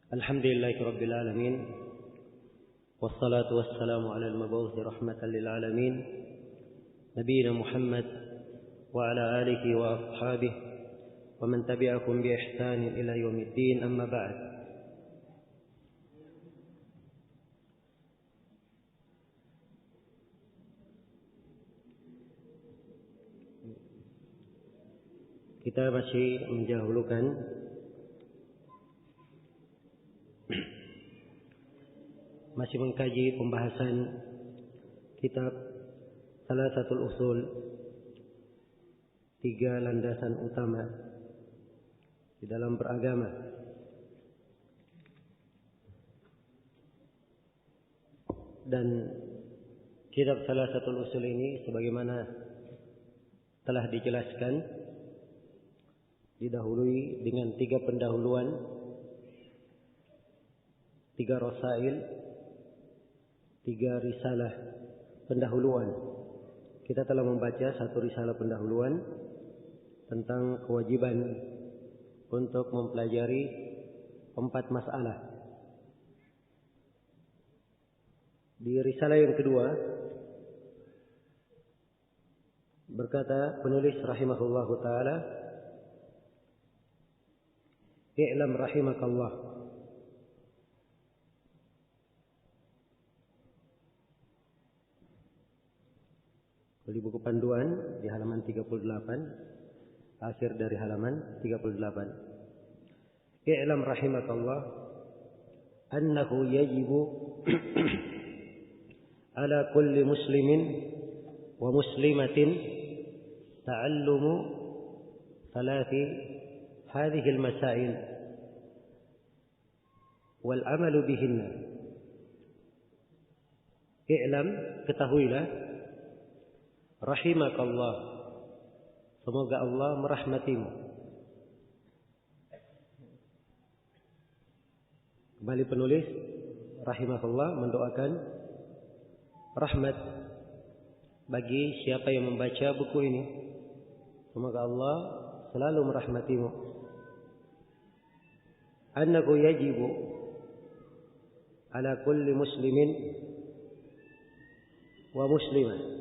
Alhamdulillahi Rabbil Alamin. Wassalatu wassalamu ala al-mabu'uthi rahmatan lil alamin, Nabiyyina Muhammad wa ala alihi wa ashabihi wa man tabi'akum bi ihsanin ila yaumiddin, amma ba'd. Kita masih mendahulukan masih mengkaji pembahasan kitab Thalathatul Usul, 3 landasan utama di dalam beragama. Dan kitab Thalathatul Usul ini sebagaimana telah dijelaskan didahului dengan 3 pendahuluan, 3 rasail, 3 risalah pendahuluan. Kita telah membaca 1 risalah pendahuluan tentang kewajiban untuk mempelajari 4 masalah. Di risalah yang kedua berkata penulis rahimahullahu ta'ala, "I'lam rahimakallah, di buku panduan di halaman 38, akhir dari halaman 38. I'lam rahimakallah annahu yajibu ala kulli muslimin wa muslimatin ta'allumu thalathi hadhihi al-masail wal 'amalu bihinna." I'lam, ketahuilah, rahimakallah, semoga Allah merahmatimu. Kembali penulis rahimahullah mendoakan rahmat bagi siapa yang membaca buku ini. Semoga Allah selalu merahmatimu. Annahu yajibu ala kulli muslimin wa muslimah.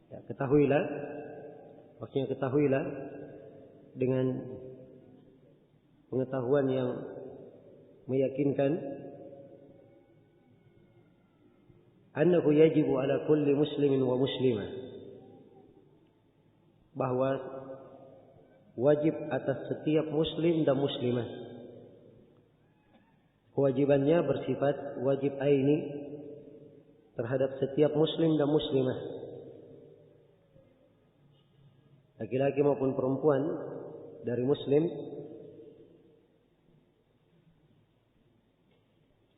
Ya, ketahuilah, maksudnya ketahuilah dengan pengetahuan yang meyakinkan, annahu yajibu ala kulli muslimin wa muslimah, bahwa wajib atas setiap muslim dan muslimah. Kewajibannya bersifat wajib aini terhadap setiap muslim dan muslimah, laki-laki maupun perempuan dari muslim,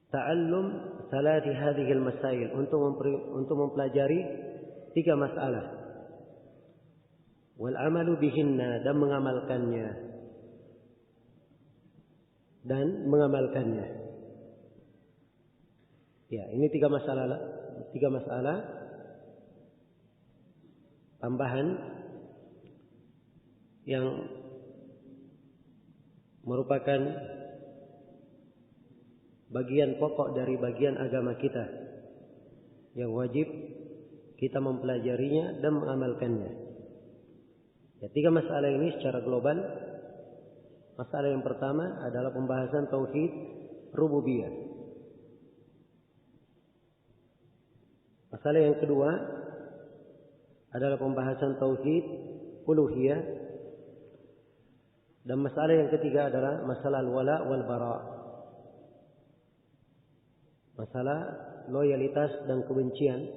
ta'allum thalathi hadhihi al-masail, untuk mempelajari 3 masalah, wal 'amalu bihinna, dan mengamalkannya. Ya, ini 3 masalah tambahan yang merupakan bagian pokok dari bagian agama kita yang wajib kita mempelajarinya dan mengamalkannya. Ya, 3 masalah ini secara global. Masalah yang pertama adalah pembahasan tauhid rububiyah. Masalah yang kedua adalah pembahasan tauhid uluhiyah. Dan masalah yang ketiga adalah masalah al-wala wal bara, masalah loyalitas dan kebencian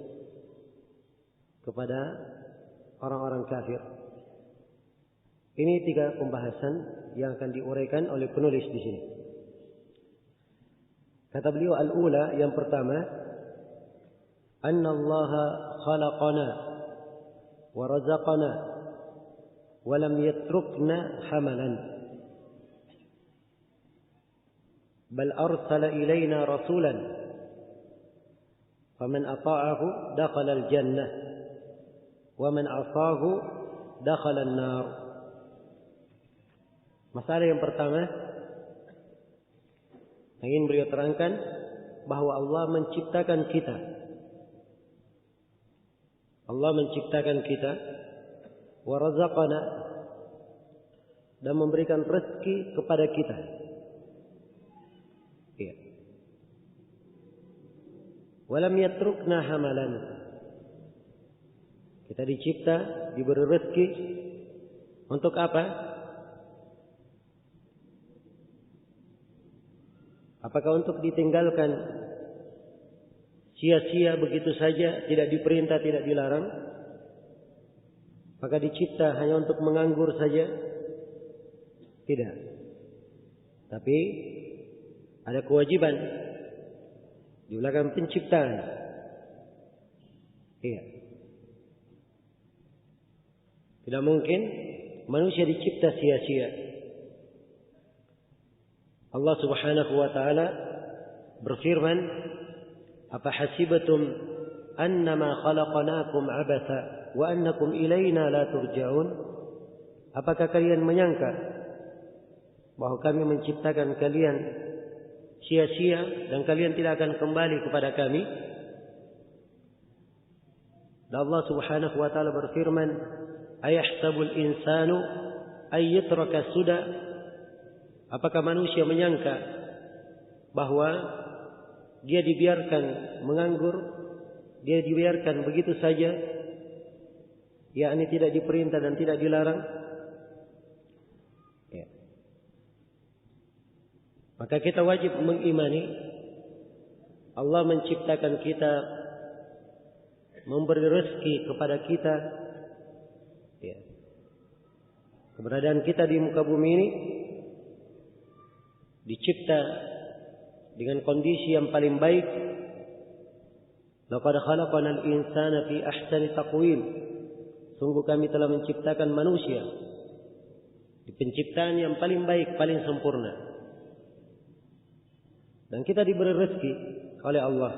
kepada orang-orang kafir. Ini 3 pembahasan yang akan diuraikan oleh penulis di sini. Kata beliau, al-ula, yang pertama, anna Allah khalaqana wa razaqana wa lam yatrukna hamalan, bal arsala ilayna rasulan faman ata'ahu dakhala al-jannah wa man 'asahu dakhala an-nar. Masalah yang pertama, Ingin beliau terangkan bahwa Allah menciptakan kita. Allah menciptakan kita wa razaqana, dan memberikan rezeki kepada kita. Iya. Walam yatrukna hamalan. Kita dicipta, diberi rezeki untuk apa? Apakah untuk ditinggalkan sia-sia begitu saja, tidak diperintah, tidak dilarang? Maka dicipta hanya untuk menganggur saja? Tidak. Tapi ada kewajiban di belakang penciptaan. Iya. Tidak mungkin manusia dicipta sia-sia. Allah Subhanahu wa taala berfirman, "Apa hasibatum annama khalaqnakum abatha wa annakum ilaina la turja'un?" Apakah kalian menyangka bahwa kami menciptakan kalian sia-sia dan kalian tidak akan kembali kepada kami? Dan Allah Subhanahu wa taala berfirman, "Ayahsabul insanu ay yutraka suda?" Apakah manusia menyangka bahwa dia dibiarkan menganggur, dia dibiarkan begitu saja, yakni tidak diperintah dan tidak dilarang? Ya. Maka kita wajib mengimani Allah menciptakan kita, memberi rezeki kepada kita. Ya. Keberadaan kita di muka bumi ini dicipta dengan kondisi yang paling baik. Laqad khalaqnal insana fi ahsani taqwim. Sungguh kami telah menciptakan manusia di penciptaan yang paling baik, paling sempurna. Dan kita diberi rezeki oleh Allah.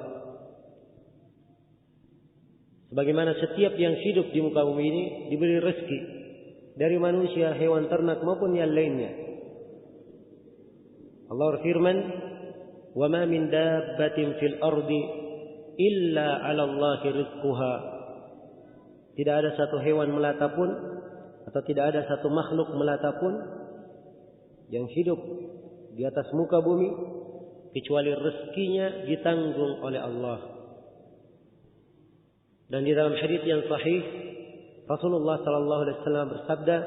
Sebagaimana setiap yang hidup di muka bumi ini diberi rezeki dari manusia, hewan ternak maupun yang lainnya. Allah berfirman, "Wa ma min dabbatin fil ardi illa 'ala Allahi rizquha." Tidak ada satu hewan melata pun atau tidak ada satu makhluk melata pun yang hidup di atas muka bumi kecuali rezekinya ditanggung oleh Allah. Dan di dalam hadis yang sahih Rasulullah sallallahu alaihi wasallam bersabda,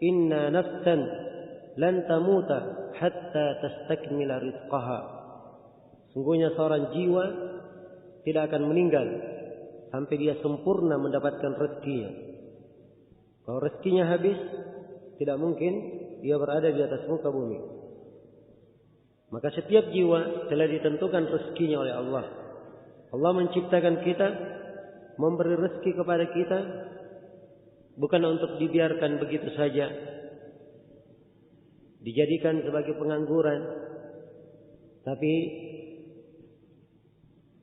"Inna nafsan lan tamuta hatta tastakmila rizqaha." Sungguhnya seorang jiwa tidak akan meninggal sampai dia sempurna mendapatkan rezekinya. Kalau rezekinya habis, tidak mungkin dia berada di atas muka bumi. Maka setiap jiwa telah ditentukan rezekinya oleh Allah. Allah menciptakan kita, memberi rezeki kepada kita, bukan untuk dibiarkan begitu saja, dijadikan sebagai pengangguran, tapi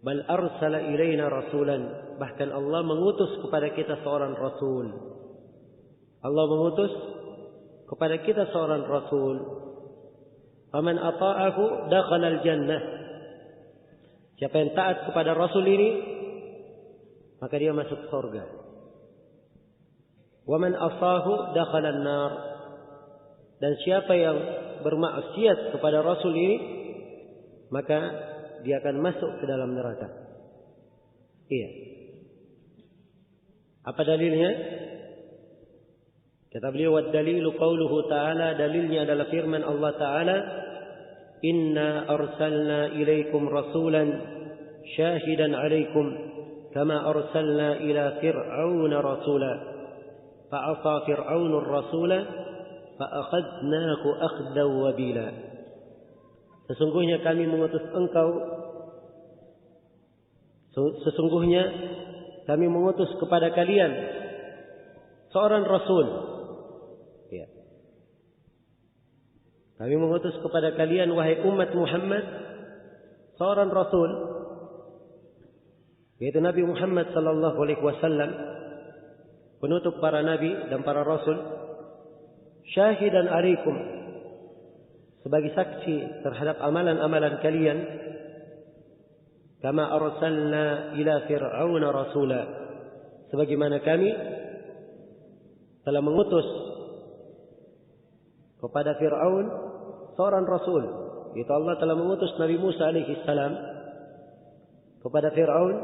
bal arsala ilaina rasulan, bahkan Allah mengutus kepada kita seorang rasul. Allah mengutus kepada kita seorang rasul. Faman ata'ahu dakhala al-jannah. Siapa yang taat kepada rasul ini, maka dia masuk surga. Wa man asahu dakhala an-nar. Dan siapa yang bermaksiat kepada rasul ini, maka dia akan masuk ke dalam neraka. Iya. Apa dalilnya? Kata beliau, "Wad dalilu qauluhu ta'ala", dalilnya adalah firman Allah Ta'ala, "Inna arsalna ilaikum rasulan syahidan 'alaikum kama arsalna ila fir'auna rasula fa'asa fir'aunur rasula fa'akhadnahu akhdan wabila." Sesungguhnya kami mengutus engkau, sesungguhnya kami mengutus kepada kalian seorang rasul. Ya. Kami mengutus kepada kalian, wahai umat Muhammad, seorang rasul, yaitu Nabi Muhammad sallallahu alaihi wasallam, penutup para nabi dan para rasul. Syahidan alaikum, sebagai saksi terhadap amalan-amalan kalian, kama arsalna ila fir'auna rasula, sebagaimana kami telah mengutus kepada Fir'aun seorang rasul. Itu Allah telah mengutus Nabi Musa alaihi salam kepada Fir'aun.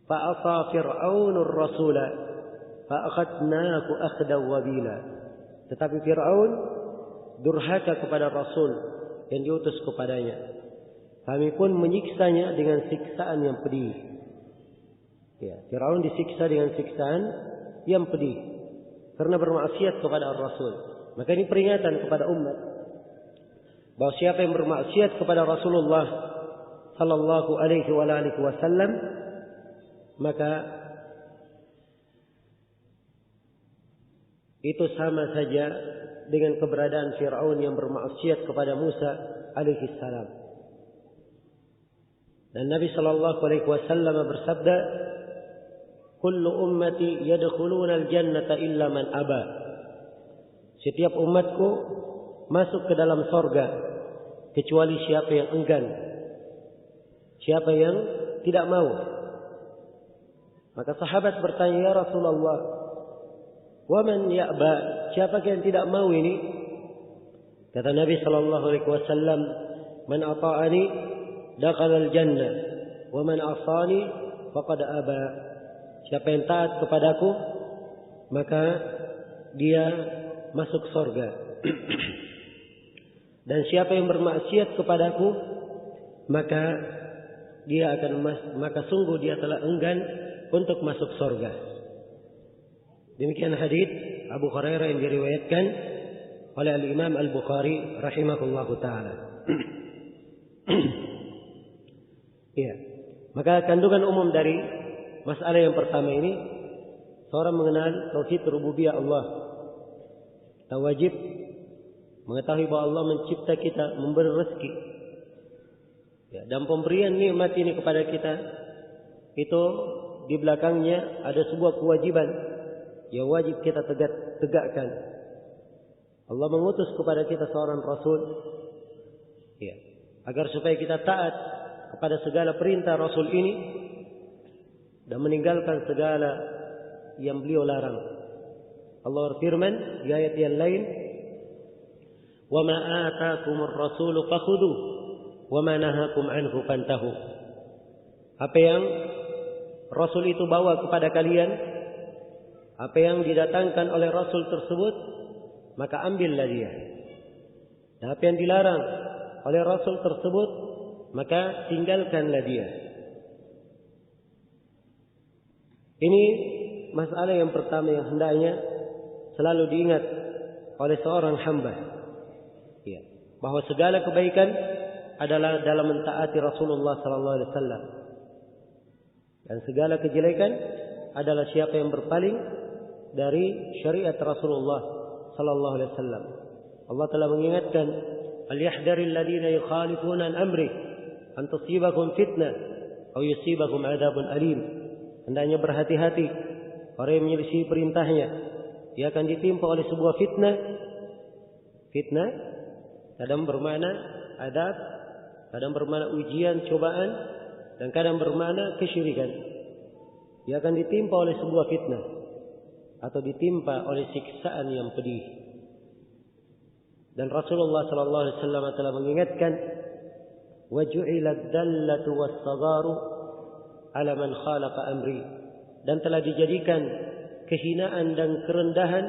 Fa'asa Fir'aunur rasula fa'akhadnahu akhdan wabila. Tetapi Fir'aun durhaka kepada rasul yang diutus kepadanya. Kami pun menyiksanya dengan siksaan yang pedih. Ya, Fir'aun disiksa dengan siksaan yang pedih karena bermaksiat kepada Rasul. Maka ini peringatan kepada umat bahwa siapa yang bermaksiat kepada Rasulullah sallallahu alaihi wasallam, maka itu sama saja dengan keberadaan Fir'aun yang bermaksiat kepada Musa alaihi salam. Dan Nabi sallallahu alaihi wasallam bersabda, kullu ummati yadkhuluna al-jannata illa man aba. Setiap umatku masuk ke dalam sorga kecuali siapa yang enggan, siapa yang tidak mau. Maka sahabat bertanya, ya Rasulullah, wa man ya'ba? Siapa yang tidak mau ini? Kata Nabi sallallahu alaihi wasallam, man ata'ani dakhala al-jannah wa man asani faqad aba. Siapa yang taat kepadaku, maka dia masuk surga. Dan siapa yang bermaksiat kepadaku, maka sungguh dia telah enggan untuk masuk surga. Demikian hadis Abu Hurairah yang diriwayatkan oleh Al-Imam Al-Bukhari rahimahullahu taala. Iya. Maka kandungan umum dari masalah yang pertama ini, seorang mengenal tauhid rububiyah Allah. Kita wajib mengetahui bahwa Allah mencipta kita, memberi rezeki. Ya, dan pemberian nikmat ini kepada kita, itu di belakangnya ada sebuah kewajiban yang wajib kita tegakkan. Allah mengutus kepada kita seorang Rasul, ya, agar supaya kita taat kepada segala perintah Rasul ini dan meninggalkan segala yang beliau larang. Allah berfirman di ayat yang lain, "Wa ma ataakumur rasulu fakhudhuh wa ma nahakum anhu fantahu." Apa yang Rasul itu bawa kepada kalian, apa yang didatangkan oleh Rasul tersebut, maka ambillah dia. Dan apa yang dilarang oleh Rasul tersebut, maka tinggalkanlah dia. Ini masalah yang pertama yang hendaknya selalu diingat oleh seorang hamba. Ya, bahwa segala kebaikan adalah dalam mentaati Rasulullah sallallahu alaihi wasallam. Dan segala kejelekan adalah siapa yang berpaling dari syariat Rasulullah sallallahu alaihi wasallam. Allah telah mengingatkan, "Falyahdharil ladzina yukhalifuna an amri an tusibahum fitnah aw yusibahum adzabun alim." Hendaknya berhati-hati orang yang menyelisih perintahnya, dia akan ditimpa oleh sebuah fitnah. Fitnah kadang bermakna adab, kadang bermakna ujian, cobaan, dan kadang bermakna kesyirikan. Dia akan ditimpa oleh sebuah fitnah atau ditimpa oleh siksaan yang pedih. Dan Rasulullah sallallahu alaihi wasallam telah mengingatkan, "Wa ju'ilat dallatu was-sagharu 'ala man khalafa amri." Dan telah dijadikan kehinaan dan kerendahan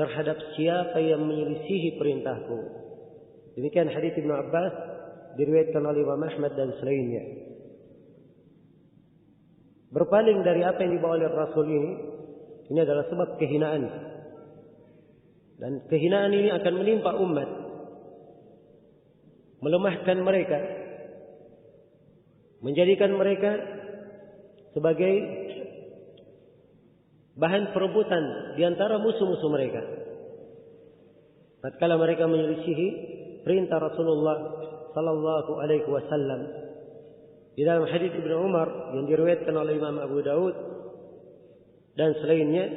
terhadap siapa yang menyelisihi perintahku. Demikian hadis Ibnu Abbas diriwayatkan oleh Imam Ahmad dan selainnya. Berpaling dari apa yang dibawa oleh Rasul ini adalah sebab kehinaan. Dan kehinaan ini akan menimpa umat, melemahkan mereka, menjadikan mereka sebagai bahan perebutan di antara musuh-musuh mereka. Tatkala mereka menyelisihi perintah Rasulullah sallallahu alaihi wasallam. Di dalam hadis Ibnu Umar yang diriwayatkan oleh Imam Abu Daud dan selainnya,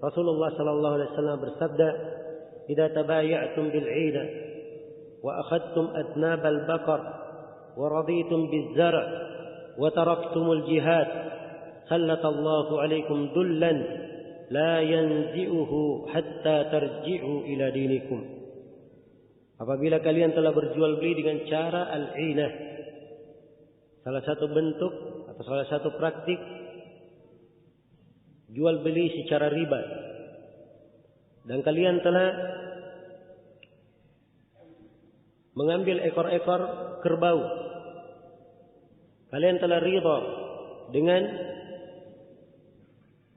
Rasulullah sallallahu alaihi wasallam bersabda, idza tabaya'tum bil 'ina wa akhadtum adnab al baqar wa raditum biz zar' wa taraktumul jihad sallatallahu 'alaikum dullan la yanzi'uhu hatta tarji'u ila dinikum. Apabila kalian telah berjual beli dengan cara al-'inah, salah satu bentuk atau salah satu praktik jual beli secara riba, dan kalian telah mengambil ekor-ekor kerbau, kalian telah ridha dengan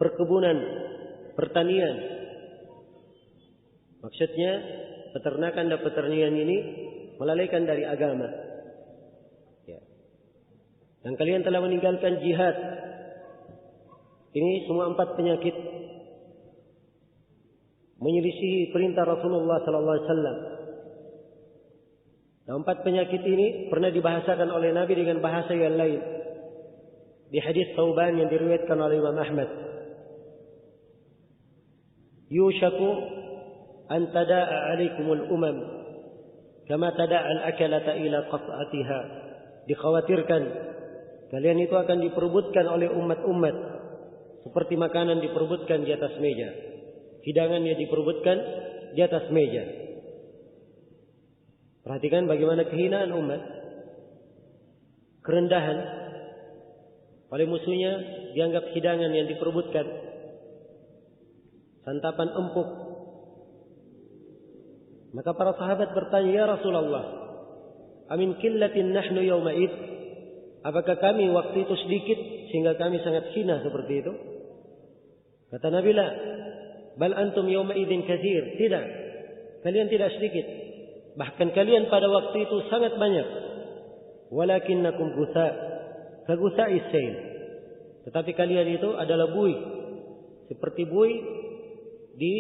perkebunan, pertanian. Maksudnya peternakan dan pertanian ini melalaikan dari agama. Ya. Dan kalian telah meninggalkan jihad. Ini semua 4 penyakit menyelisihi perintah Rasulullah sallallahu alaihi wasallam. Dan 4 penyakit ini pernah dibahasakan oleh Nabi dengan bahasa yang lain. Di hadis Thauban yang diriwayatkan oleh Imam Ahmad. Yushaku an tada'a 'alaikumul umam kama tada'a al-akalata ila qat'atiha. Dikhawatirkan kalian itu akan diperebutkan oleh umat-umat seperti makanan diperebutkan di atas meja, hidangannya diperebutkan di atas meja. Perhatikan bagaimana kehinaan umat, kerendahan oleh musuhnya dianggap hidangan yang diperebutkan, santapan empuk. Maka para sahabat bertanya, ya Rasulullah, amin killatin nahnu yawma'id? Apakah kami waktu itu sedikit sehingga kami sangat hina seperti itu? Kata Nabi, la, bal antum yawma'idin katsir. Tidak, kalian tidak sedikit, bahkan kalian pada waktu itu sangat banyak. Walakinnakum gutha ka gutha'is sayl. Tetapi kalian itu adalah buih, seperti buih di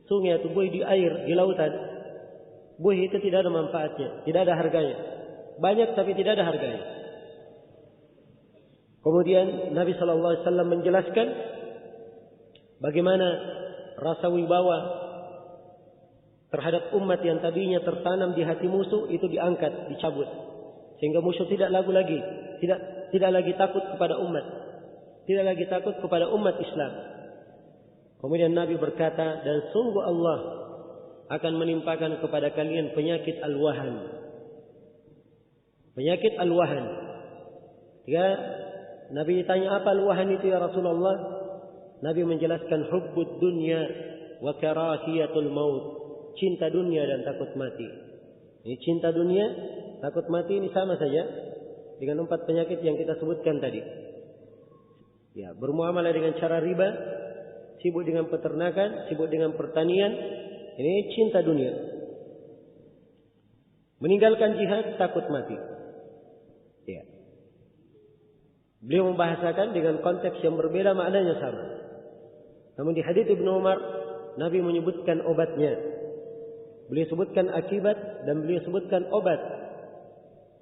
sungai atau buih di air, di lautan. Buih itu tidak ada manfaatnya, tidak ada harganya. Banyak tapi tidak ada harganya. Kemudian Nabi SAW menjelaskan bagaimana rasa wibawa terhadap umat yang tadinya tertanam di hati musuh itu diangkat, dicabut, sehingga musuh tidak lagi takut kepada umat, tidak lagi takut kepada umat Islam. Kemudian Nabi berkata, dan sungguh Allah akan menimpakan kepada kalian penyakit al-wahan. Penyakit al-wahan. Ketika Nabi ditanya, apa al-wahan itu ya Rasulullah? Nabi menjelaskan, hubbud dunya wa karahiyatul maut. Cinta dunia dan takut mati. Ini cinta dunia, takut mati ini sama saja dengan 4 penyakit yang kita sebutkan tadi. Ya, bermuamalah dengan cara riba, sibuk dengan peternakan, sibuk dengan pertanian, ini cinta dunia. Meninggalkan jihad, takut mati. Ya. Beliau membahasakan dengan konteks yang berbeda, maknanya sama. Namun di hadits Ibnu Umar, Nabi menyebutkan obatnya. Beliau sebutkan akibat dan beliau sebutkan obat.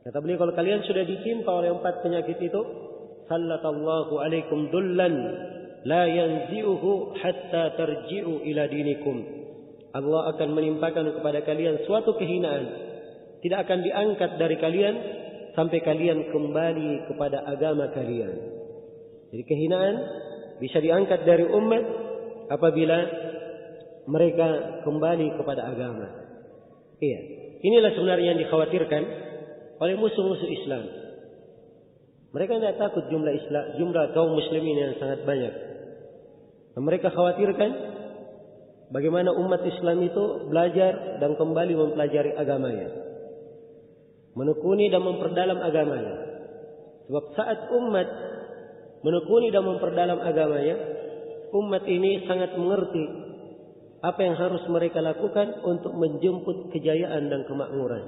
Kata beliau, kalau kalian sudah ditimpa oleh 4 penyakit itu, sallatallahu alaikum dullan la yanzi'uhu hatta tarji'u ila dinikum. Allah akan menimpakan kepada kalian suatu kehinaan, tidak akan diangkat dari kalian sampai kalian kembali kepada agama kalian. Jadi kehinaan bisa diangkat dari umat apabila mereka kembali kepada agama. Iya, inilah sebenarnya yang dikhawatirkan oleh musuh-musuh Islam. Mereka tidak takut jumlah kaum muslimin yang sangat banyak. Mereka khawatirkan bagaimana umat Islam itu belajar dan kembali mempelajari agamanya, menekuni dan memperdalam agamanya. Sebab saat umat menekuni dan memperdalam agamanya, umat ini sangat mengerti apa yang harus mereka lakukan untuk menjemput kejayaan dan kemakmuran.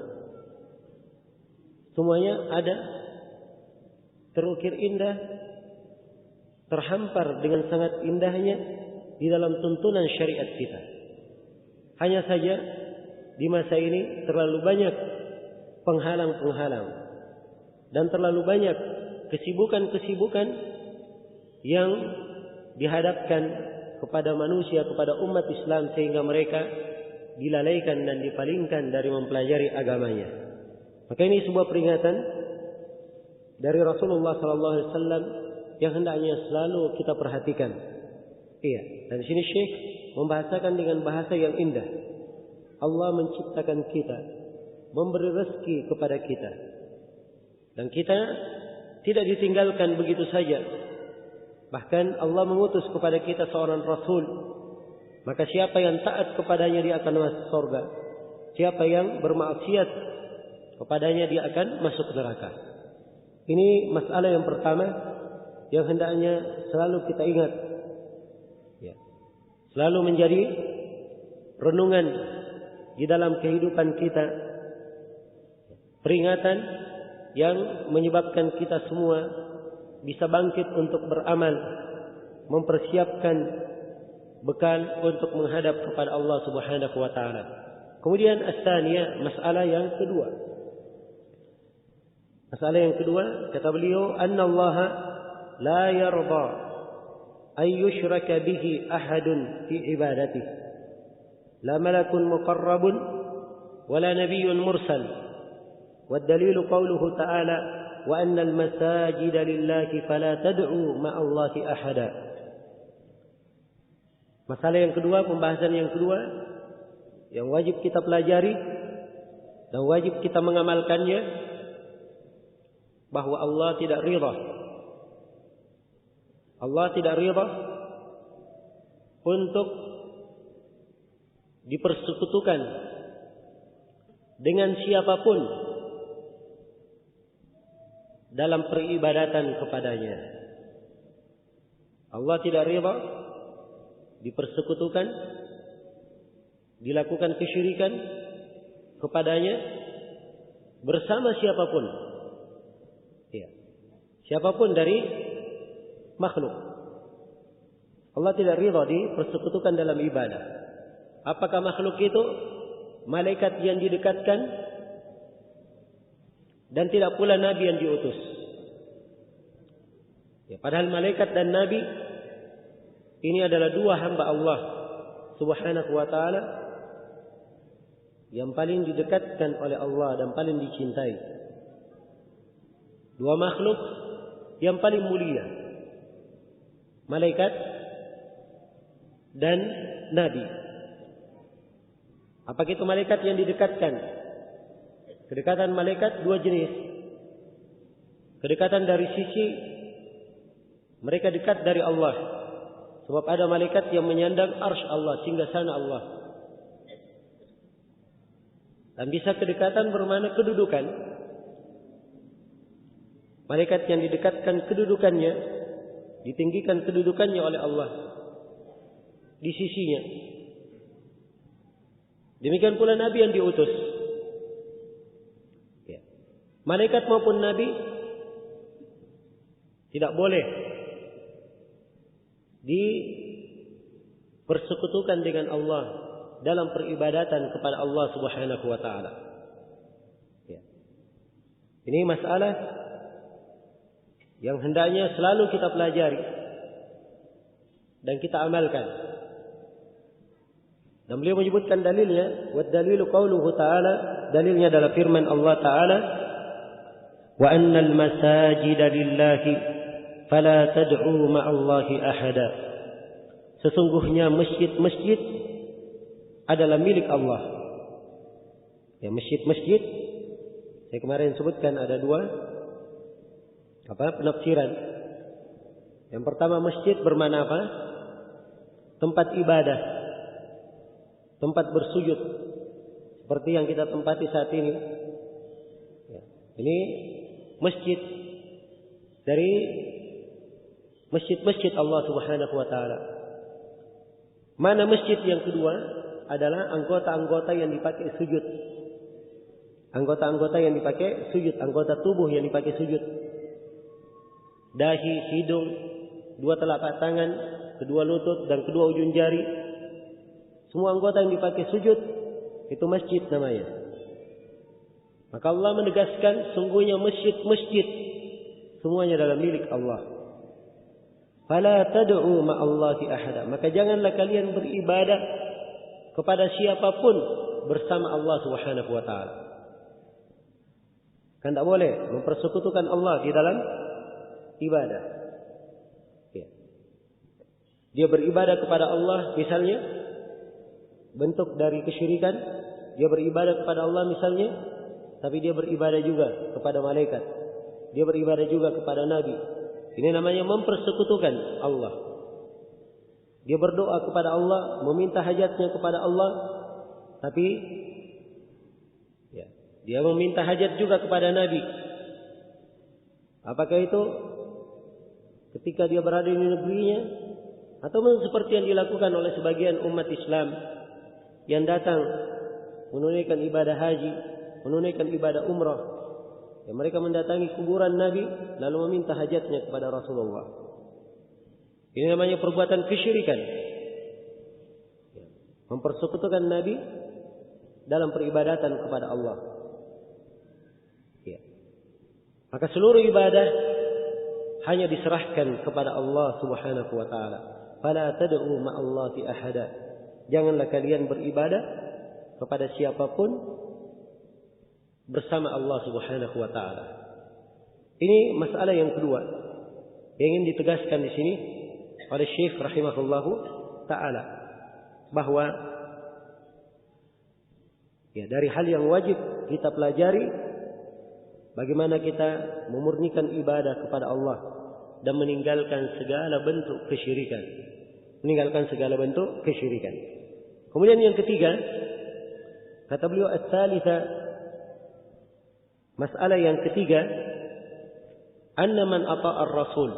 Semuanya ada, terukir indah, terhampar dengan sangat indahnya di dalam tuntunan syariat kita. Hanya saja di masa ini terlalu banyak penghalang-penghalang dan terlalu banyak kesibukan-kesibukan yang dihadapkan kepada manusia, kepada umat Islam, sehingga mereka dilalaikan dan dipalingkan dari mempelajari agamanya. Maka ini sebuah peringatan dari Rasulullah SAW yang hendaknya selalu kita perhatikan. Iya, dan di sini Syekh membahasakan dengan bahasa yang indah. Allah menciptakan kita, memberi rezeki kepada kita, dan kita tidak ditinggalkan begitu saja. Bahkan Allah mengutus kepada kita seorang Rasul. Maka siapa yang taat kepadanya dia akan masuk surga. Siapa yang bermaksiat kepadanya dia akan masuk neraka. Ini masalah yang pertama yang hendaknya selalu kita ingat. Ya. Selalu menjadi renungan di dalam kehidupan kita. Peringatan yang menyebabkan kita semua bisa bangkit untuk beramal, mempersiapkan bekal untuk menghadap kepada Allah Subhanahu wa taala. Kemudian as-tsaniyah, masalah yang kedua. Masalah yang kedua, kata beliau, annallaha la yarda ay yushraka bihi ahadun fi ibadatihi. La malakun muqarrabun wala nabiyyun mursal. Wad dalilu qauluhu ta'ala wa annal masajida lillahi fala tad'u ma'allahi ahada. Masalah yang kedua, pembahasan yang kedua yang wajib kita pelajari dan wajib kita mengamalkannya, bahwa Allah tidak ridha. Allah tidak ridha untuk dipersekutukan dengan siapapun dalam peribadatan kepadanya. Allah tidak ridha dipersekutukan, dilakukan kesyirikan kepadanya bersama siapapun. Ya. Siapapun dari makhluk. Allah tidak ridha dipersekutukan dalam ibadah. Apakah makhluk itu malaikat yang didekatkan dan tidak pula nabi yang diutus. Ya, padahal malaikat dan nabi ini adalah dua hamba Allah Subhanahu wa taala yang paling didekatkan oleh Allah dan paling dicintai. Dua makhluk yang paling mulia, malaikat dan nabi. Apakah itu malaikat yang didekatkan? Kedekatan malaikat dua jenis. Kedekatan dari sisi mereka dekat dari Allah. Sebab ada malaikat yang menyandang arsy Allah, singgasana Allah. Dan bisa kedekatan bermakna kedudukan. Malaikat yang didekatkan kedudukannya, ditinggikan kedudukannya oleh Allah di sisinya. Demikian pula nabi yang diutus. Ya. Malaikat maupun nabi tidak boleh dipersekutukan dengan Allah dalam peribadatan kepada Allah Subhanahu wa taala. Ya. Ini masalah yang hendaknya selalu kita pelajari dan kita amalkan. Dan beliau menyebutkan dalilnya, wa dalilu qauluhu ta'ala, dalilnya adalah firman Allah taala, wa annal masajida lillahi fala tad'u ma'allahi ahada. Sesungguhnya masjid-masjid adalah milik Allah. Ya, masjid-masjid saya kemarin sebutkan ada dua penafsiran. Yang pertama, masjid bermakna apa? Tempat ibadah, tempat bersujud, seperti yang kita tempati saat ini. Ya, ini masjid dari masjid-masjid Allah Subhanahu wa taala. Mana masjid yang kedua adalah anggota-anggota yang dipakai sujud. Anggota-anggota yang dipakai sujud, anggota tubuh yang dipakai sujud. Dahi, hidung, dua telapak tangan, kedua lutut dan kedua ujung jari. Semua anggota yang dipakai sujud itu masjid namanya. Maka Allah menegaskan sungguhnya masjid-masjid semuanya adalah milik Allah. Fala tad'u ma'allahi ahada. Maka janganlah kalian beribadah kepada siapapun bersama Allah Subhanahu wa taala. Kan tidak boleh mempersekutukan Allah di dalam ibadah. Ya. Dia beribadah kepada Allah misalnya bentuk dari kesyirikan, dia beribadah kepada Allah misalnya, tapi dia beribadah juga kepada malaikat. Dia beribadah juga kepada nabi. Ini namanya mempersekutukan Allah. Dia berdoa kepada Allah, meminta hajatnya kepada Allah, tapi ya, dia meminta hajat juga kepada nabi. Apakah itu ketika dia berada di negerinya, atau seperti yang dilakukan oleh sebagian umat Islam yang datang menunaikan ibadah haji, menunaikan ibadah umrah, ya, mereka mendatangi kuburan Nabi lalu meminta hajatnya kepada Rasulullah. Ini namanya perbuatan kesyirikan, ya, mempersekutukan Nabi dalam peribadatan kepada Allah. Ya. Maka seluruh ibadah hanya diserahkan kepada Allah Subhanahu wa taala. Fala tad'u ma'allahi ahada. Janganlah kalian beribadah kepada siapapun bersama Allah Subhanahu wa taala. Ini masalah yang kedua yang ingin ditegaskan di sini oleh Syekh rahimahullahu taala, bahwa ya, dari hal yang wajib kita pelajari bagaimana kita memurnikan ibadah kepada Allah dan meninggalkan segala bentuk kesyirikan. Meninggalkan segala bentuk kesyirikan. Kemudian yang ketiga, kata beliau ats-tsalitsa, masalah yang ketiga, anna man ata'a ar-rasul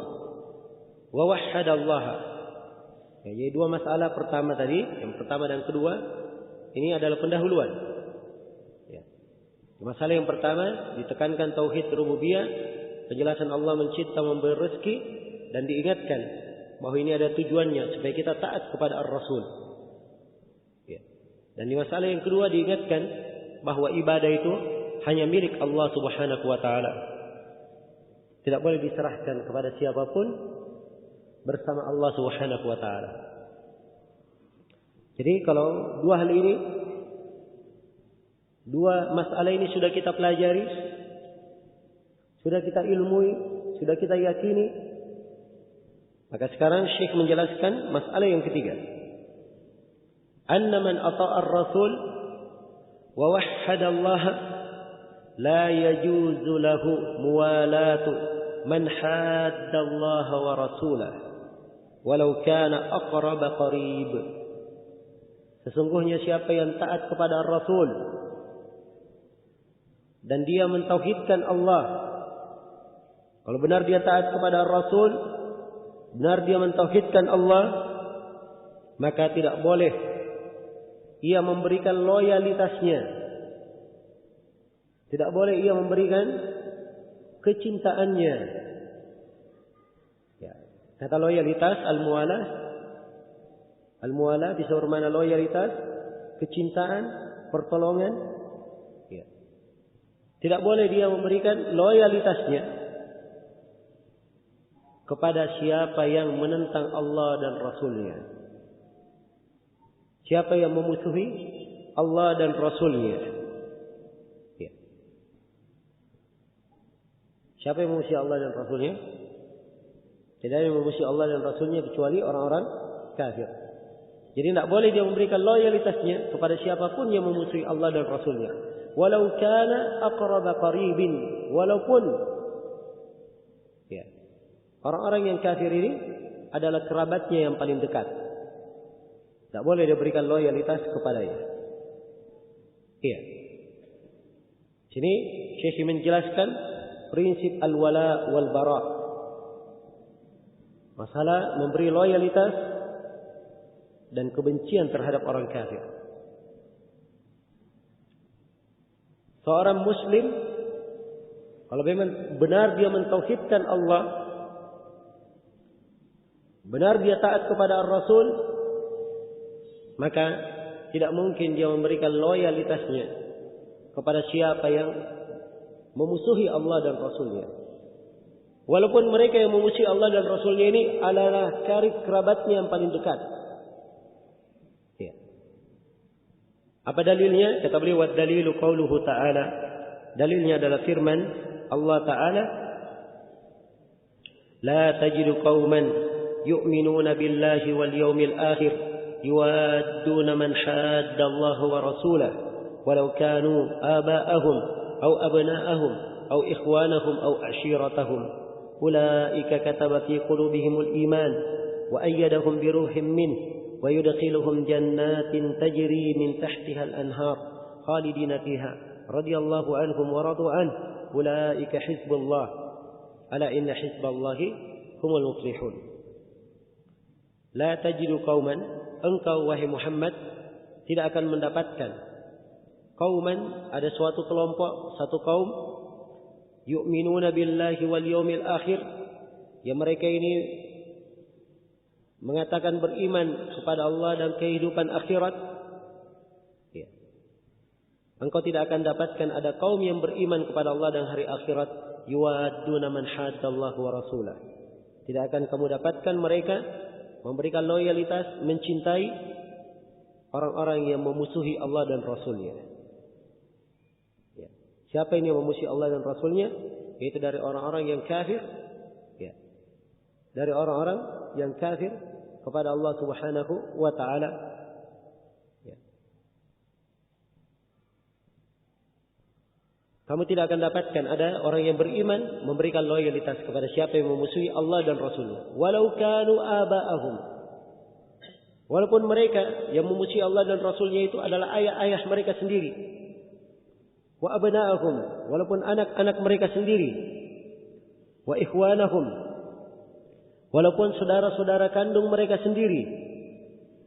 wa wahhada Allah. Ya, jadi dua masalah pertama tadi, yang pertama dan kedua, ini adalah pendahuluan. Ya. Masalah yang pertama ditekankan tauhid rububiyah, penjelasan Allah mencipta, memberi rezeki, dan diingatkan bahwa ini ada tujuannya supaya kita taat kepada ar-rasul. Ya. Dan di masalah yang kedua diingatkan bahwa ibadah itu hanya milik Allah Subhanahu wa taala. Tidak boleh diserahkan kepada siapapun bersama Allah Subhanahu wa taala. Jadi kalau dua hal ini, dua masalah ini sudah kita pelajari, sudah kita ilmui, sudah kita yakini, maka sekarang Syekh menjelaskan masalah yang ketiga. Anna man ata'a ar-rasul wa wahhada Allah la yajuzu lahu muwalatu man hadda Allah wa rasulah walau kana aqrab qarib. Sesungguhnya siapa yang taat kepada Rasul dan dia mentauhidkan Allah, kalau benar dia taat kepada Rasul, benar dia mentauhidkan Allah, maka tidak boleh ia memberikan loyalitasnya. Tidak boleh ia memberikan kecintaannya. Ya. Kata loyalitas, al-muwalah. Al-muwalah bisa bermakna loyalitas, kecintaan, pertolongan. Ya. Tidak boleh dia memberikan loyalitasnya kepada siapa yang menentang Allah dan Rasulnya. Siapa yang memusuhi Allah dan Rasulnya. Ya. Siapa yang memusuhi Allah dan Rasulnya? Tidak ada yang memusuhi Allah dan Rasulnya kecuali orang-orang kafir. Jadi tidak boleh dia memberikan loyalitasnya kepada siapapun yang memusuhi Allah dan Rasulnya. Walau kana aqraba qaribin. Walaupun ya, orang-orang yang kafir ini adalah kerabatnya yang paling dekat. Tak boleh dia berikan loyalitas kepadanya. Iya. Sini Syekh menjelaskan prinsip al-wala wal bara. Masalah memberi loyalitas dan kebencian terhadap orang kafir. Seorang muslim kalau memang benar dia mentauhidkan Allah, benar dia taat kepada Ar-Rasul, maka tidak mungkin dia memberikan loyalitasnya kepada siapa yang memusuhi Allah dan Rasulnya. Walaupun mereka yang memusuhi Allah dan Rasulnya ini adalah karib kerabatnya yang paling dekat. Ya. Apa dalilnya? Kata beliau, "Wad dalilu qauluhu ta'ala." Dalilnya adalah firman Allah Ta'ala, "La tajidu qauman yu'minuna billahi wal yawmil akhir yuwadduna man hadda Allah wa rasulahu walau kanu aba'ahum aw abna'ahum aw ikhwanahum aw ashiratahum ulaika kataba fi qulubihimul iman wa ayyadahum bi ruhin minhu ويدخلهم جنات تجري من تحتها الأنهار خالدين فيها رضي الله عنهم ورضوا عنه أولئك حزب الله ألا إن حزب الله هم المفلحون." La tajidu qauman, engkau wahai Muhammad tidak akan mendapatkan qauman, ada suatu kelompok, satu kaum, yu'minuna billahi wal yawmil akhir, yang mereka ini mengatakan beriman kepada Allah dan kehidupan akhirat. Ya. Engkau tidak akan dapatkan ada kaum yang beriman kepada Allah dan hari akhirat, yuwadduna man haddallahu wa rasulah. Tidak akan kamu dapatkan mereka memberikan loyalitas, mencintai orang-orang yang memusuhi Allah dan Rasulnya. Ya. Siapa ini yang memusuhi Allah dan Rasulnya? Yaitu dari orang-orang yang kafir. Ya. Dari orang-orang yang kafir kepada Allah Subhanahu wa ta'ala. Ya. Kamu tidak akan dapatkan ada orang yang beriman memberikan loyalitas kepada siapa yang memusuhi Allah dan Rasulnya. Walau kanu aba'ahum. Walaupun mereka yang memusuhi Allah dan Rasulnya itu adalah ayah-ayah mereka sendiri. Wa abna'ahum. Walaupun anak-anak mereka sendiri. Wa ikhwanahum. Walaupun saudara-saudara kandung mereka sendiri.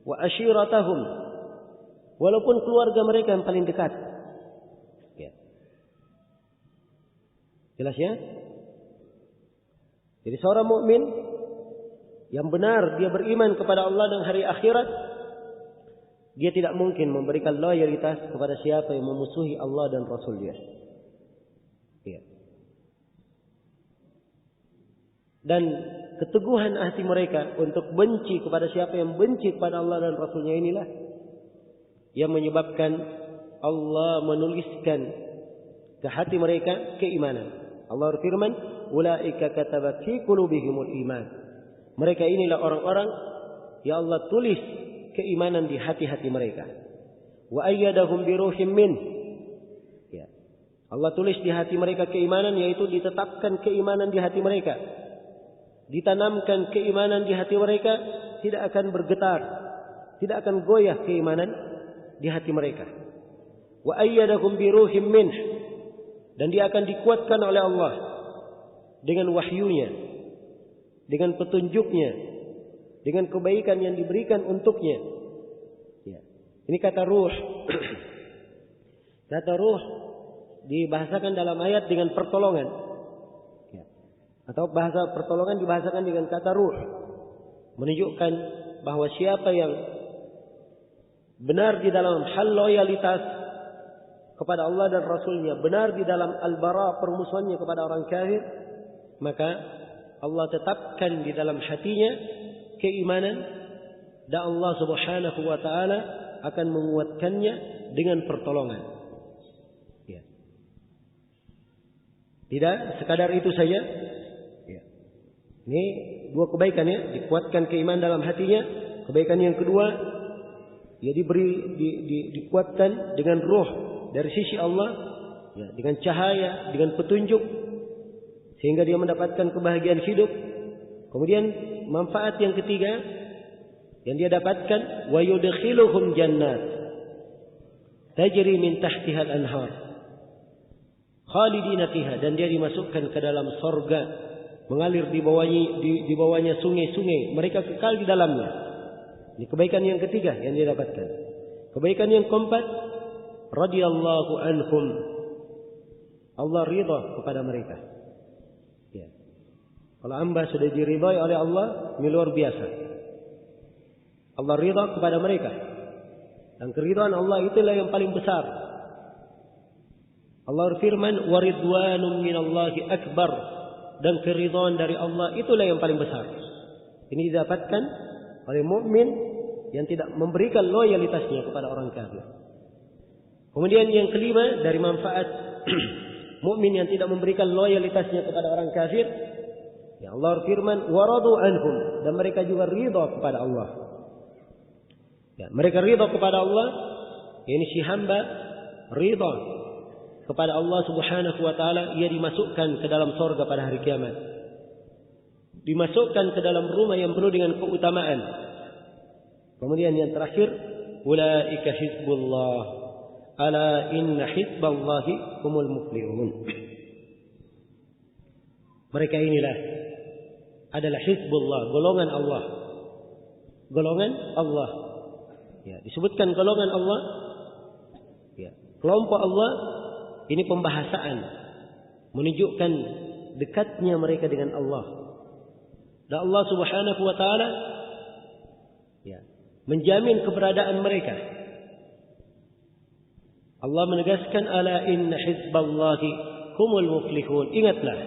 Wa ashiratahum. Walaupun keluarga mereka yang paling dekat. Ya. Jelas ya? Jadi seorang mukmin yang benar dia beriman kepada Allah dan hari akhirat, dia tidak mungkin memberikan loyalitas kepada siapa yang memusuhi Allah dan Rasul-Nya. Ya. Dan keteguhan hati mereka untuk benci kepada siapa yang benci kepada Allah dan Rasulnya inilah yang menyebabkan Allah menuliskan ke hati mereka keimanan. Allah berfirman, "Ulaika kataba fi qulubihimul iman." Mereka inilah orang-orang yang Allah tulis keimanan di hati-hati mereka. Wa ayyadahum bi ruhim min. Ya. Allah tulis di hati mereka keimanan, yaitu ditetapkan keimanan di hati mereka. Ditanamkan keimanan di hati mereka, tidak akan bergetar, tidak akan goyah keimanan di hati mereka. Wa ayyadahum bi ruhim minh, dan dia akan dikuatkan oleh Allah dengan wahyunya, dengan petunjuknya, dengan kebaikan yang diberikan untuknya. Ya. Ini kata ruh. Kata ruh dibahasakan dalam ayat dengan pertolongan. Atau bahasa pertolongan dibahasakan dengan kata ruh. Menunjukkan bahwa siapa yang benar di dalam hal loyalitas kepada Allah dan Rasulnya, benar di dalam al-bara permusuhannya kepada orang kafir, maka Allah tetapkan di dalam hatinya keimanan, dan Allah Subhanahu wa ta'ala akan menguatkannya dengan pertolongan. Ya. Tidak sekadar itu saja. Ini dua kebaikan ya, dikuatkan keimanan dalam hatinya. Kebaikan yang kedua, ia dikuatkan dengan ruh dari sisi Allah, ya, dengan cahaya, dengan petunjuk, sehingga dia mendapatkan kebahagiaan hidup. Kemudian manfaat yang ketiga yang dia dapatkan, wa yudkhiluhum jannat tajri min tahtiha al-anhar khalidina fiha, dan dia dimasukkan ke dalam surga, mengalir di bawahnya sungai-sungai, mereka kekal di dalamnya. Ini kebaikan yang ketiga yang dia dapatkan. Kebaikan yang keempat, radhiyallahu anhum. Allah ridha kepada mereka. Ya. Kalau hamba sudah diridhai oleh Allah, ini luar biasa. Allah ridha kepada mereka. Dan keridhaan Allah itulah yang paling besar. Allah berfirman, "Wa ridwanun minallahi akbar." Dan keridhaan dari Allah itulah yang paling besar. Ini didapatkan oleh mukmin yang tidak memberikan loyalitasnya kepada orang kafir. Kemudian yang kelima dari manfaat mukmin yang tidak memberikan loyalitasnya kepada orang kafir, ya Allah firman, waradu anhum, dan mereka juga ridha kepada Allah. Ya, mereka ridha kepada Allah, yakni si hamba ridha kepada Allah Subhanahu wa taala, ia dimasukkan ke dalam surga pada hari kiamat. Dimasukkan ke dalam rumah yang penuh dengan keutamaan. Kemudian yang terakhir, ulaika hizbullah, ala inna hizballahi humul muflihun. Mereka inilah adalah hizbullah, golongan Allah. Golongan Allah. Ya, disebutkan golongan Allah. Ya, kelompok Allah ini pembahasaan menunjukkan dekatnya mereka dengan Allah. Dan Allah Subhanahu wa taala ya, menjamin keberadaan mereka. Allah menegaskan ala inna hizballahi humul muflihun. Ingatlah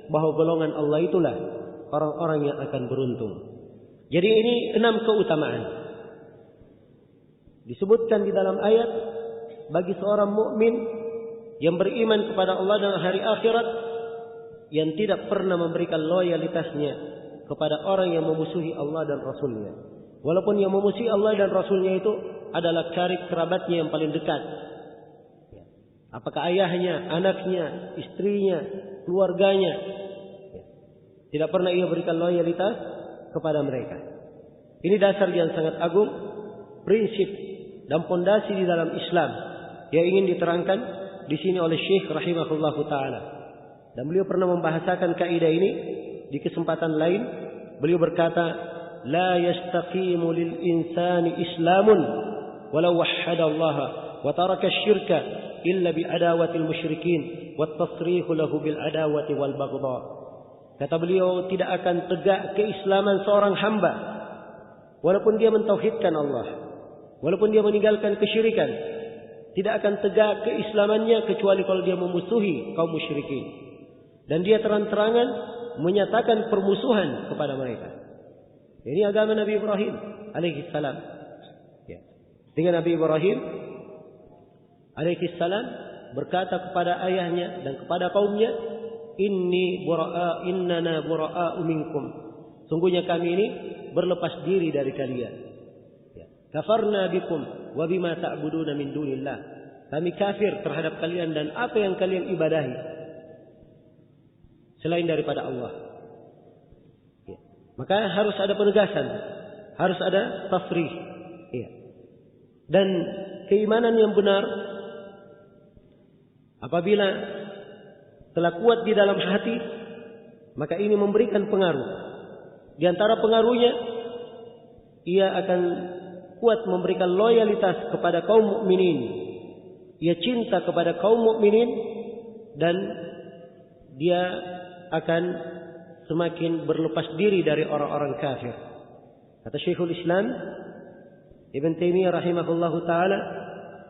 bahwa golongan Allah itulah orang-orang yang akan beruntung. Jadi ini 6 keutamaan disebutkan di dalam ayat bagi seorang mukmin yang beriman kepada Allah dan hari akhirat, yang tidak pernah memberikan loyalitasnya kepada orang yang memusuhi Allah dan Rasulnya. Walaupun yang memusuhi Allah dan Rasulnya itu adalah karib kerabatnya yang paling dekat. Apakah ayahnya, anaknya, istrinya, keluarganya. Tidak pernah ia berikan loyalitas kepada mereka. Ini dasar yang sangat agung, prinsip dan pondasi di dalam Islam yang ingin diterangkan di sini oleh Syekh rahimahullahu taala. Dan beliau pernah membahasakan kaidah ini di kesempatan lain. Beliau berkata, la yastaqimu lil insani islamun walau wahhada Allah wa taraka syirka illa bi adawatil musyrikin wat tasrihu lahu bil adawati wal baghdha. Kata beliau, tidak akan tegak keislaman seorang hamba walaupun dia mentauhidkan Allah, walaupun dia meninggalkan kesyirikan. Tidak akan tegak keislamannya kecuali kalau dia memusuhi kaum musyrikin, dan dia terang-terangan menyatakan permusuhan kepada mereka. Ini agama Nabi Ibrahim alaihi salam. Ya. Dengan Nabi Ibrahim alaihi salam berkata kepada ayahnya dan kepada kaumnya, innana bura'a'u minkum. Sungguhnya kami ini berlepas diri dari kalian. Kafarna bikum wa bima ta'buduna min dunillah. Kami kafir terhadap kalian dan apa yang kalian ibadahi selain daripada Allah. Ya. Maka harus ada penegasan, harus ada tasrih. Ya. Dan keimanan yang benar apabila telah kuat di dalam hati, maka ini memberikan pengaruh. Di antara pengaruhnya, ia akan kuat memberikan loyalitas kepada kaum mukminin. Ia cinta kepada kaum mukminin dan dia akan semakin berlepas diri dari orang-orang kafir. Kata Syekhul Islam Ibn Taimiyah rahimahullahu taala,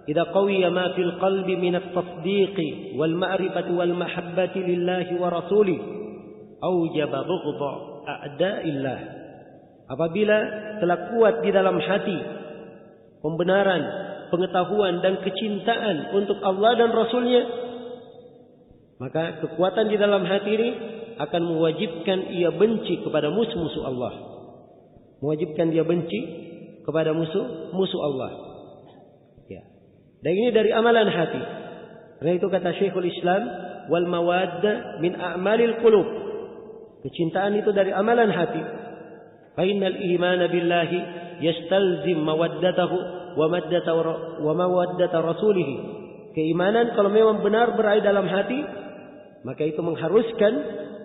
"Idza qawiya ma fil qalbi min at-tasdiq wal ma'rifati wal mahabbati lillahi wa rasuli, aujaba bughdha a'da'illah." Apabila telah kuat di dalam hati pembenaran, pengetahuan dan kecintaan untuk Allah dan Rasulnya, maka kekuatan di dalam hati ini akan mewajibkan ia benci kepada musuh-musuh Allah. Mewajibkan dia benci kepada musuh Allah. Ya. Dan ini dari amalan hati. Karena itu kata Syekhul Islam, wal mawadda min a'malil qulub. Kecintaan itu dari amalan hati. Fa innal iman billahi yastalzim mawaddatahu wa mawaddata rasulih. Keimanan kalau memang benar berada dalam hati, maka itu mengharuskan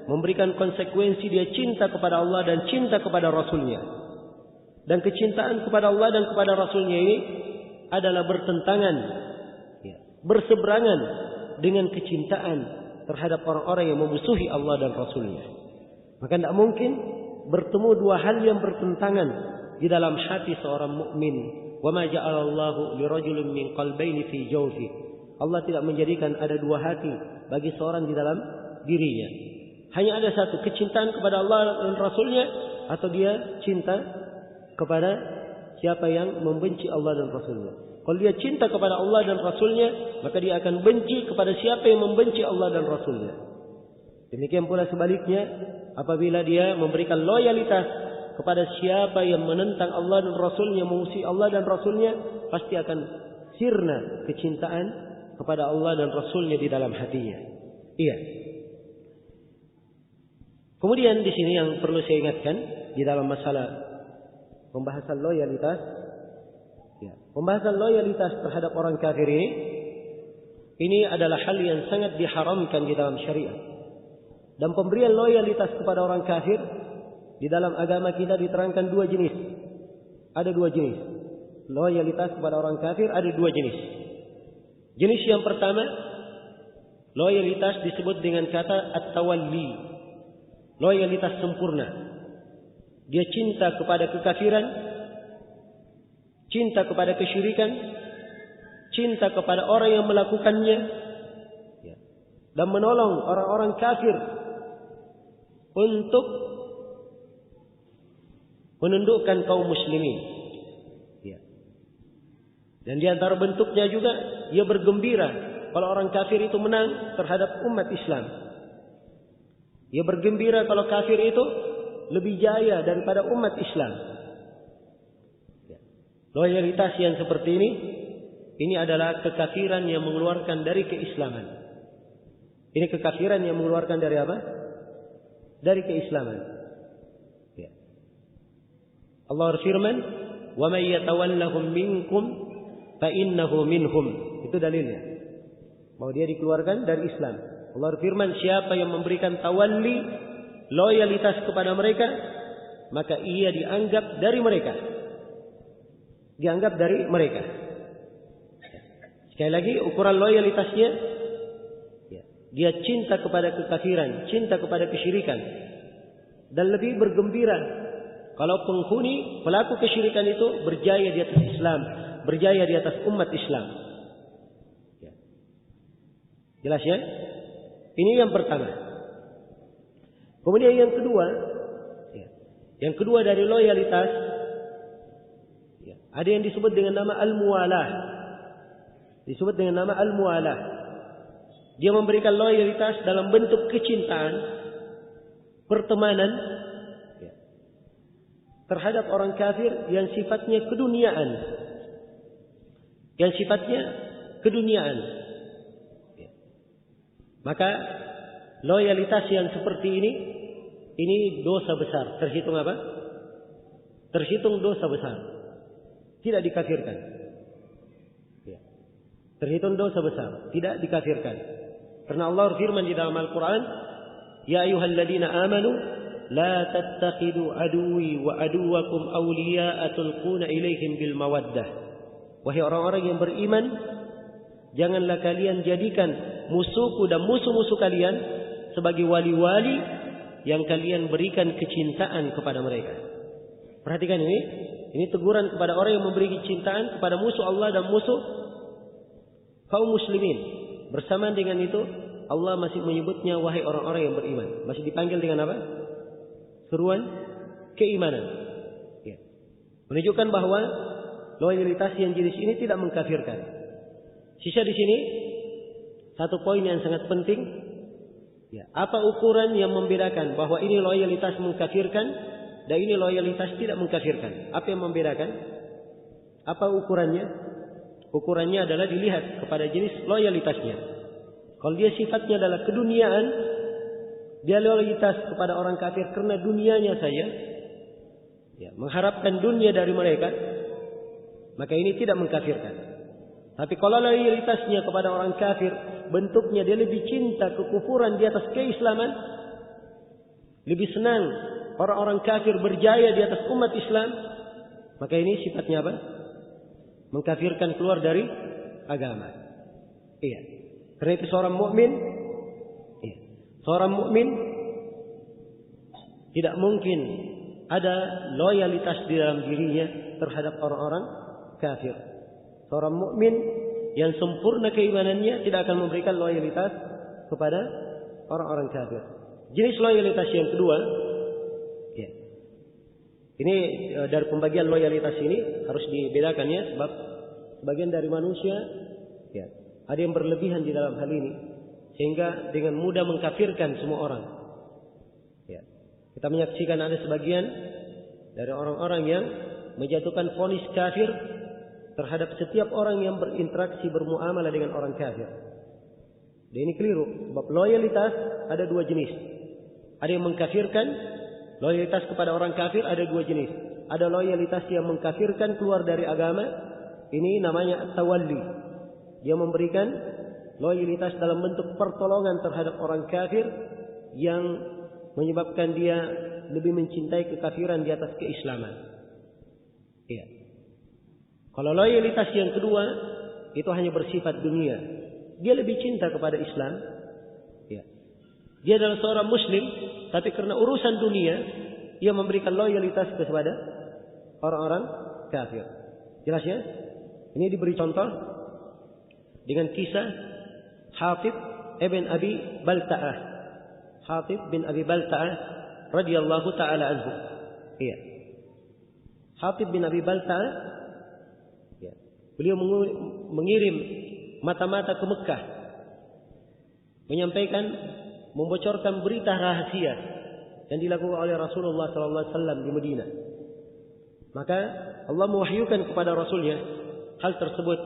memberikan konsekuensi dia cinta kepada Allah dan cinta kepada Rasulnya. Dan kecintaan kepada Allah dan kepada Rasulnya ini adalah bertentangan, berseberangan dengan kecintaan terhadap orang-orang yang memusuhi Allah dan Rasulnya. Maka tidak mungkin bertemu dua hal yang bertentangan di dalam hati seorang mukmin. Wa ma ja'alallahu lirajulin min qalbayni fi jawfi. Allah tidak menjadikan ada dua hati bagi seorang di dalam dirinya. Hanya ada satu, kecintaan kepada Allah dan Rasulnya, atau dia cinta kepada siapa yang membenci Allah dan Rasulnya. Kalau dia cinta kepada Allah dan Rasulnya, maka dia akan benci kepada siapa yang membenci Allah dan Rasulnya. Demikian pula sebaliknya, apabila dia memberikan loyalitas kepada siapa yang menentang Allah dan Rasulnya, memusuhi Allah dan Rasulnya, pasti akan sirna kecintaan kepada Allah dan Rasulnya di dalam hatinya. Iya. Kemudian di sini yang perlu saya ingatkan di dalam masalah pembahasan loyalitas, ya, pembahasan loyalitas terhadap orang kafir ini adalah hal yang sangat diharamkan di dalam syariat. Dan pemberian loyalitas kepada orang kafir di dalam agama kita diterangkan dua jenis. Ada dua jenis. Loyalitas kepada orang kafir ada dua jenis. Jenis yang pertama, loyalitas disebut dengan kata at-tawalli. Loyalitas sempurna. Dia cinta kepada kekafiran, cinta kepada kesyirikan, cinta kepada orang yang melakukannya, dan menolong orang-orang kafir untuk menundukkan kaum muslimin. Dan di antara bentuknya juga ia bergembira kalau orang kafir itu menang terhadap umat Islam. Ia bergembira kalau kafir itu lebih jaya daripada umat Islam. Loyalitas yang seperti ini adalah kekafiran yang mengeluarkan dari keislaman. Ini kekafiran yang mengeluarkan dari apa? Dari keislaman. Allah berfirman, "Wa may yatawallahum minkum fa innahu minhum." Itu dalilnya. Bahwa dia dikeluarkan dari Islam. Allah berfirman, siapa yang memberikan tawalli, loyalitas kepada mereka, maka ia dianggap dari mereka. Dianggap dari mereka. Sekali lagi, ukuran loyalitasnya, dia cinta kepada kekafiran, cinta kepada kesyirikan, dan lebih bergembira kalau penghuni pelaku kesyirikan itu berjaya di atas Islam, berjaya di atas umat Islam. Jelas ya? Ini yang pertama. Kemudian yang kedua dari loyalitas, ada yang disebut dengan nama al-muwalah. Disebut dengan nama al-muwalah. Dia memberikan loyalitas dalam bentuk kecintaan, pertemanan terhadap orang kafir yang sifatnya keduniaan. Yang sifatnya keduniaan. Maka loyalitas yang seperti ini dosa besar. Terhitung apa? Terhitung dosa besar. Tidak dikafirkan. Terhitung dosa besar. Tidak dikafirkan. Karena Allah berfirman di dalam Al-Quran, "Ya ayyuhalladzina amanu la tattakhidu aduwi wa aduwakum awliya'a tulquna ilaihim bil mawaddah." Wahai orang-orang yang beriman, janganlah kalian jadikan musuhku dan musuh-musuh kalian sebagai wali-wali yang kalian berikan kecintaan kepada mereka. Perhatikan ini teguran kepada orang yang memberi kecintaan kepada musuh Allah dan musuh kaum muslimin. Bersamaan dengan itu, Allah masih menyebutnya wahai orang-orang yang beriman. Masih dipanggil dengan apa? Seruan keimanan. Menunjukkan bahwa loyalitas yang jenis ini tidak mengkafirkan. Sisa di sini satu poin yang sangat penting. Apa ukuran yang membedakan bahwa ini loyalitas mengkafirkan dan ini loyalitas tidak mengkafirkan? Apa yang membedakan? Apa ukurannya? Ukurannya adalah dilihat kepada jenis loyalitasnya. Kalau dia sifatnya adalah keduniaan, dia loyalitas kepada orang kafir karena dunianya saja, mengharapkan dunia dari mereka, maka ini tidak mengkafirkan. Tapi kalau loyalitasnya kepada orang kafir, bentuknya dia lebih cinta kekufuran di atas keislaman, lebih senang orang-orang kafir berjaya di atas umat Islam, maka ini sifatnya apa? Mengkafirkan, keluar dari agama. Iya. Karena itu seorang mukmin tidak mungkin ada loyalitas di dalam dirinya terhadap orang-orang kafir. Seorang mukmin yang sempurna keimanannya tidak akan memberikan loyalitas kepada orang-orang kafir. Jenis loyalitas yang kedua, ini dari pembagian loyalitas ini harus dibedakan ya, sebab sebagian dari manusia, ya, ada yang berlebihan di dalam hal ini, sehingga dengan mudah mengkafirkan semua orang. Ya. Kita menyaksikan ada sebagian dari orang-orang yang menjatuhkan vonis kafir terhadap setiap orang yang berinteraksi bermuamalah dengan orang kafir. Dan ini keliru, sebab loyalitas ada dua jenis. Ada yang mengkafirkan, loyalitas kepada orang kafir ada dua jenis. Ada loyalitas yang mengkafirkan keluar dari agama, ini namanya tawalli. Dia memberikan loyalitas dalam bentuk pertolongan terhadap orang kafir yang menyebabkan dia lebih mencintai kekafiran di atas keislaman. Iya. Kalau loyalitas yang kedua itu hanya bersifat dunia. Dia lebih cinta kepada Islam. Ya. Dia adalah seorang muslim, tapi karena urusan dunia, ia memberikan loyalitas kepada orang-orang kafir. Jelas ya? Ini diberi contoh dengan kisah Hatib ibn Abi Balta'ah. Hatib bin Abi Balta'ah radhiyallahu taala anhu. Iya. Hatib bin Abi Balta'ah, ya, beliau mengirim mata-mata ke Mekah, menyampaikan, membocorkan berita rahasia yang dilakukan oleh Rasulullah SAW di Madinah. Maka Allah mewahyukan kepada Rasulnya hal tersebut.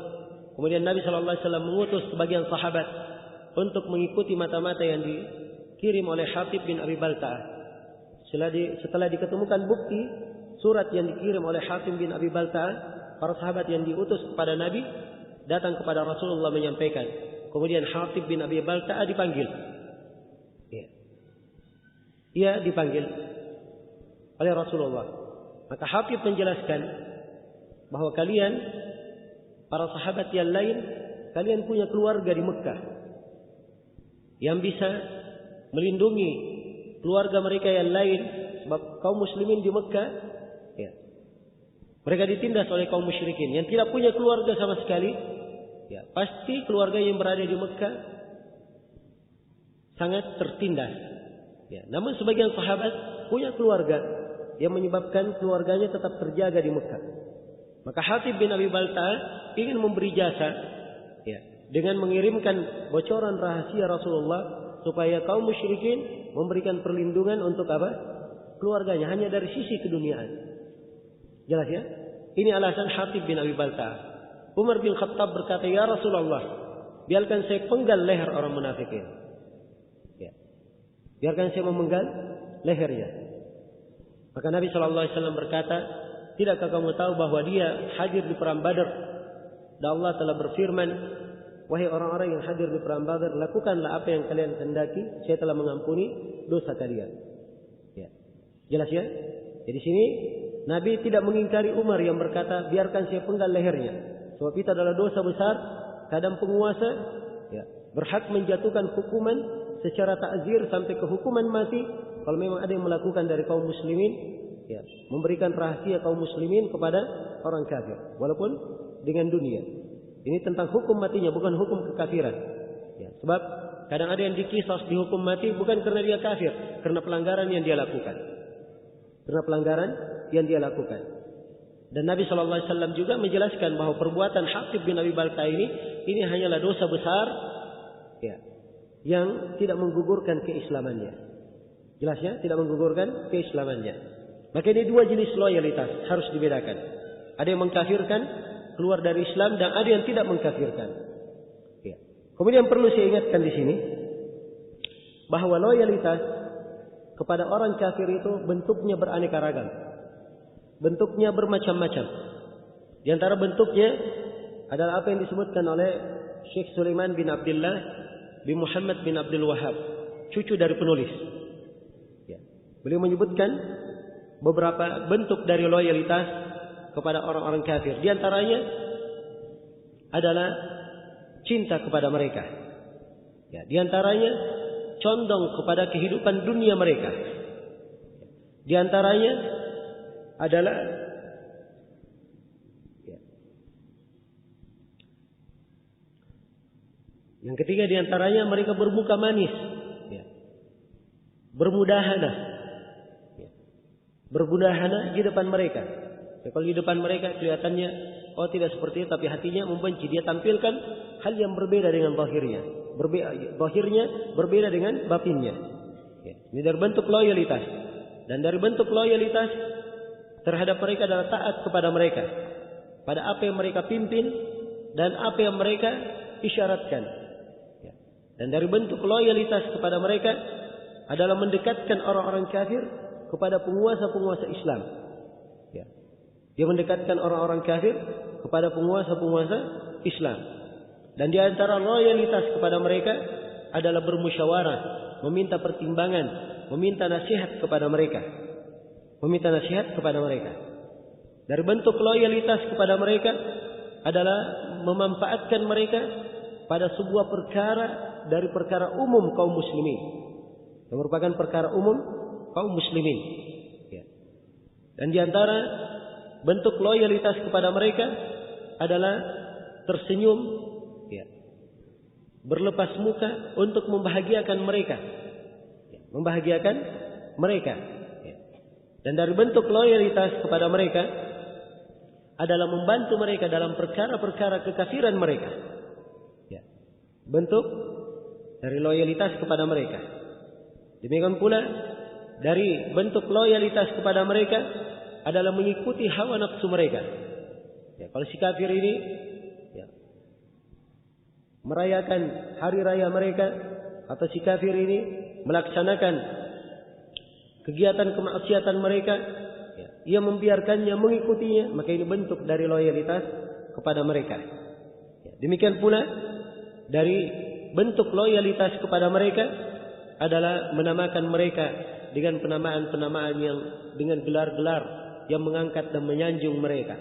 Kemudian Nabi SAW mengutus sebagian sahabat untuk mengikuti mata-mata yang dikirim oleh Hatib bin Abi Balta'ah. Setelah diketemukan bukti surat yang dikirim oleh Hatib bin Abi Balta'ah, para sahabat yang diutus kepada Nabi datang kepada Rasulullah menyampaikan. Kemudian Hatib bin Abi Balta'ah dipanggil. Ia dipanggil oleh Rasulullah. Maka Hatib menjelaskan bahwa kalian, para sahabat yang lain, kalian punya keluarga di Mekah yang bisa melindungi keluarga mereka yang lain. Sebab kaum muslimin di Mekah, ya, mereka ditindas oleh kaum musyrikin yang tidak punya keluarga sama sekali. Ya, pasti keluarga yang berada di Mekah sangat tertindas. Ya, namun sebagian sahabat punya keluarga yang menyebabkan keluarganya tetap terjaga di Mekah. Maka Hatib bin Abi Balta'ah ingin memberi jasa, ya, dengan mengirimkan bocoran rahasia Rasulullah supaya kaum musyrikin memberikan perlindungan untuk apa? Keluarganya, hanya dari sisi keduniaan. Jelas ya? Ini alasan Hatib bin Abi Balta'ah. Umar bin Khattab berkata, "Ya Rasulullah, biarkan saya penggal leher orang munafikin." Ya. Biarkan saya memenggal lehernya. Maka Nabi SAW berkata, "Tidakkah kamu tahu bahwa dia hadir di perang Badar? Dan Allah telah berfirman, wahai orang-orang yang hadir di perang Badar, lakukanlah apa yang kalian kehendaki, saya telah mengampuni dosa kalian." Ya. Jelas ya? Jadi sini Nabi tidak mengingkari Umar yang berkata, "Biarkan saya penggal lehernya." Sebab itu adalah dosa besar. Kadang penguasa, ya, berhak menjatuhkan hukuman secara takzir sampai ke hukuman mati kalau memang ada yang melakukan dari kaum muslimin, ya, memberikan rahasia kaum muslimin kepada orang kafir, walaupun dengan dunia. Ini tentang hukum matinya, bukan hukum kekafiran. Ya, sebab kadang ada yang dikisos dihukum mati bukan karena dia kafir, karena pelanggaran yang dia lakukan. Karena pelanggaran yang dia lakukan. Dan Nabi SAW juga menjelaskan bahwa perbuatan Hatib bin Abi Balta'ah ini hanyalah dosa besar, ya, yang tidak menggugurkan keislamannya. Jelas ya, tidak menggugurkan keislamannya. Maka ini dua jenis loyalitas harus dibedakan. Ada yang mengkafirkan, keluar dari Islam, dan ada yang tidak mengkafirkan. Ya. Kemudian perlu saya ingatkan di sini bahwa loyalitas kepada orang kafir itu bentuknya beraneka ragam. Bentuknya bermacam-macam. Di antara bentuknya adalah apa yang disebutkan oleh Syekh Sulaiman bin Abdullah bin Muhammad bin Abdul Wahab, cucu dari penulis. Ya. Beliau menyebutkan beberapa bentuk dari loyalitas kepada orang-orang kafir. Di antaranya adalah cinta kepada mereka. Ya. Di antaranya condong kepada kehidupan dunia mereka. Di antaranya adalah, ya, yang ketiga di antaranya mereka bermuka manis, ya, bermudahana, ya, bermudahana di depan mereka. Ya, kalau di depan mereka kelihatannya oh tidak seperti itu, tapi hatinya membenci. Dia tampilkan hal yang berbeda dengan zahirnya. Zahirnya berbeda dengan batinnya. Ya, ini dari bentuk loyalitas. Dan dari bentuk loyalitas terhadap mereka adalah taat kepada mereka pada apa yang mereka pimpin dan apa yang mereka isyaratkan. Ya. Dan dari bentuk loyalitas kepada mereka adalah mendekatkan orang-orang kafir kepada penguasa-penguasa Islam. Ya. Dia mendekatkan orang-orang kafir kepada penguasa-penguasa Islam. Dan di antara loyalitas kepada mereka adalah bermusyawarah, meminta pertimbangan, meminta nasihat kepada mereka. Meminta nasihat kepada mereka. Dari bentuk loyalitas kepada mereka adalah memanfaatkan mereka pada sebuah perkara dari perkara umum kaum muslimin. Yang merupakan perkara umum kaum muslimin. Ya. Dan di antara bentuk loyalitas kepada mereka adalah tersenyum, ya, berlepas muka untuk membahagiakan mereka. Ya, membahagiakan mereka. Ya. Dan dari bentuk loyalitas kepada mereka adalah membantu mereka dalam perkara-perkara kekafiran mereka. Ya. Bentuk dari loyalitas kepada mereka. Demikian pula dari bentuk loyalitas kepada mereka adalah mengikuti hawa nafsu mereka. Ya, kalau si kafir ini ya, merayakan hari raya mereka, atau si kafir ini melaksanakan kegiatan kemaksiatan mereka, ya, ia membiarkannya, mengikutinya, maka ini bentuk dari loyalitas kepada mereka. Ya, demikian pula dari bentuk loyalitas kepada mereka adalah menamakan mereka dengan penamaan-penamaan yang dengan gelar-gelar yang mengangkat dan menyanjung mereka.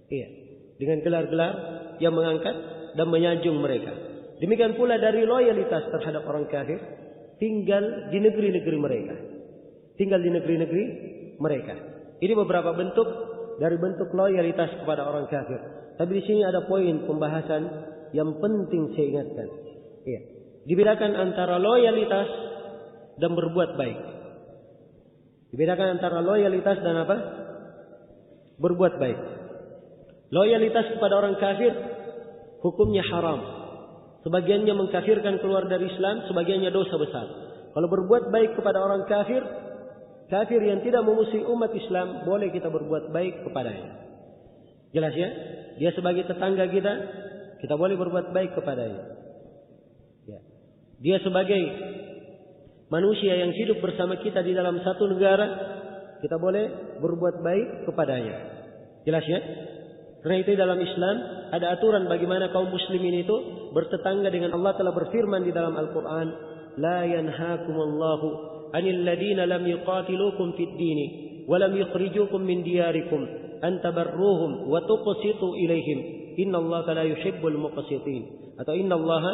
Iya, dengan gelar-gelar yang mengangkat dan menyanjung mereka. Demikian pula dari loyalitas terhadap orang kafir, tinggal di negeri-negeri mereka. Tinggal di negeri-negeri mereka. Ini beberapa bentuk dari bentuk loyalitas kepada orang kafir. Tapi di sini ada poin pembahasan yang penting saya ingatkan. Iya. Dibedakan antara loyalitas dan berbuat baik. Dibedakan antara loyalitas dan apa? Berbuat baik. Loyalitas kepada orang kafir hukumnya haram. Sebagiannya mengkafirkan keluar dari Islam, sebagiannya dosa besar. Kalau berbuat baik kepada orang kafir, kafir yang tidak memusuhi umat Islam, boleh kita berbuat baik kepadanya. Jelas ya? Dia sebagai tetangga kita, kita boleh berbuat baik kepadanya. Ya. Dia sebagai manusia yang hidup bersama kita di dalam satu negara, kita boleh berbuat baik kepadanya. Jelas ya? Karena itu dalam Islam ada aturan bagaimana kaum muslimin itu bertetangga dengan Allah. Telah berfirman di dalam Al-Quran, La yanhaakumullahu anil ladina lam yuqatilukum fid dini wa lam yukhrijukum min diyarikum an tabarruhum wa tuqsitu ilaihim innallaha la yuhibbul muqsitin. Atau innallaha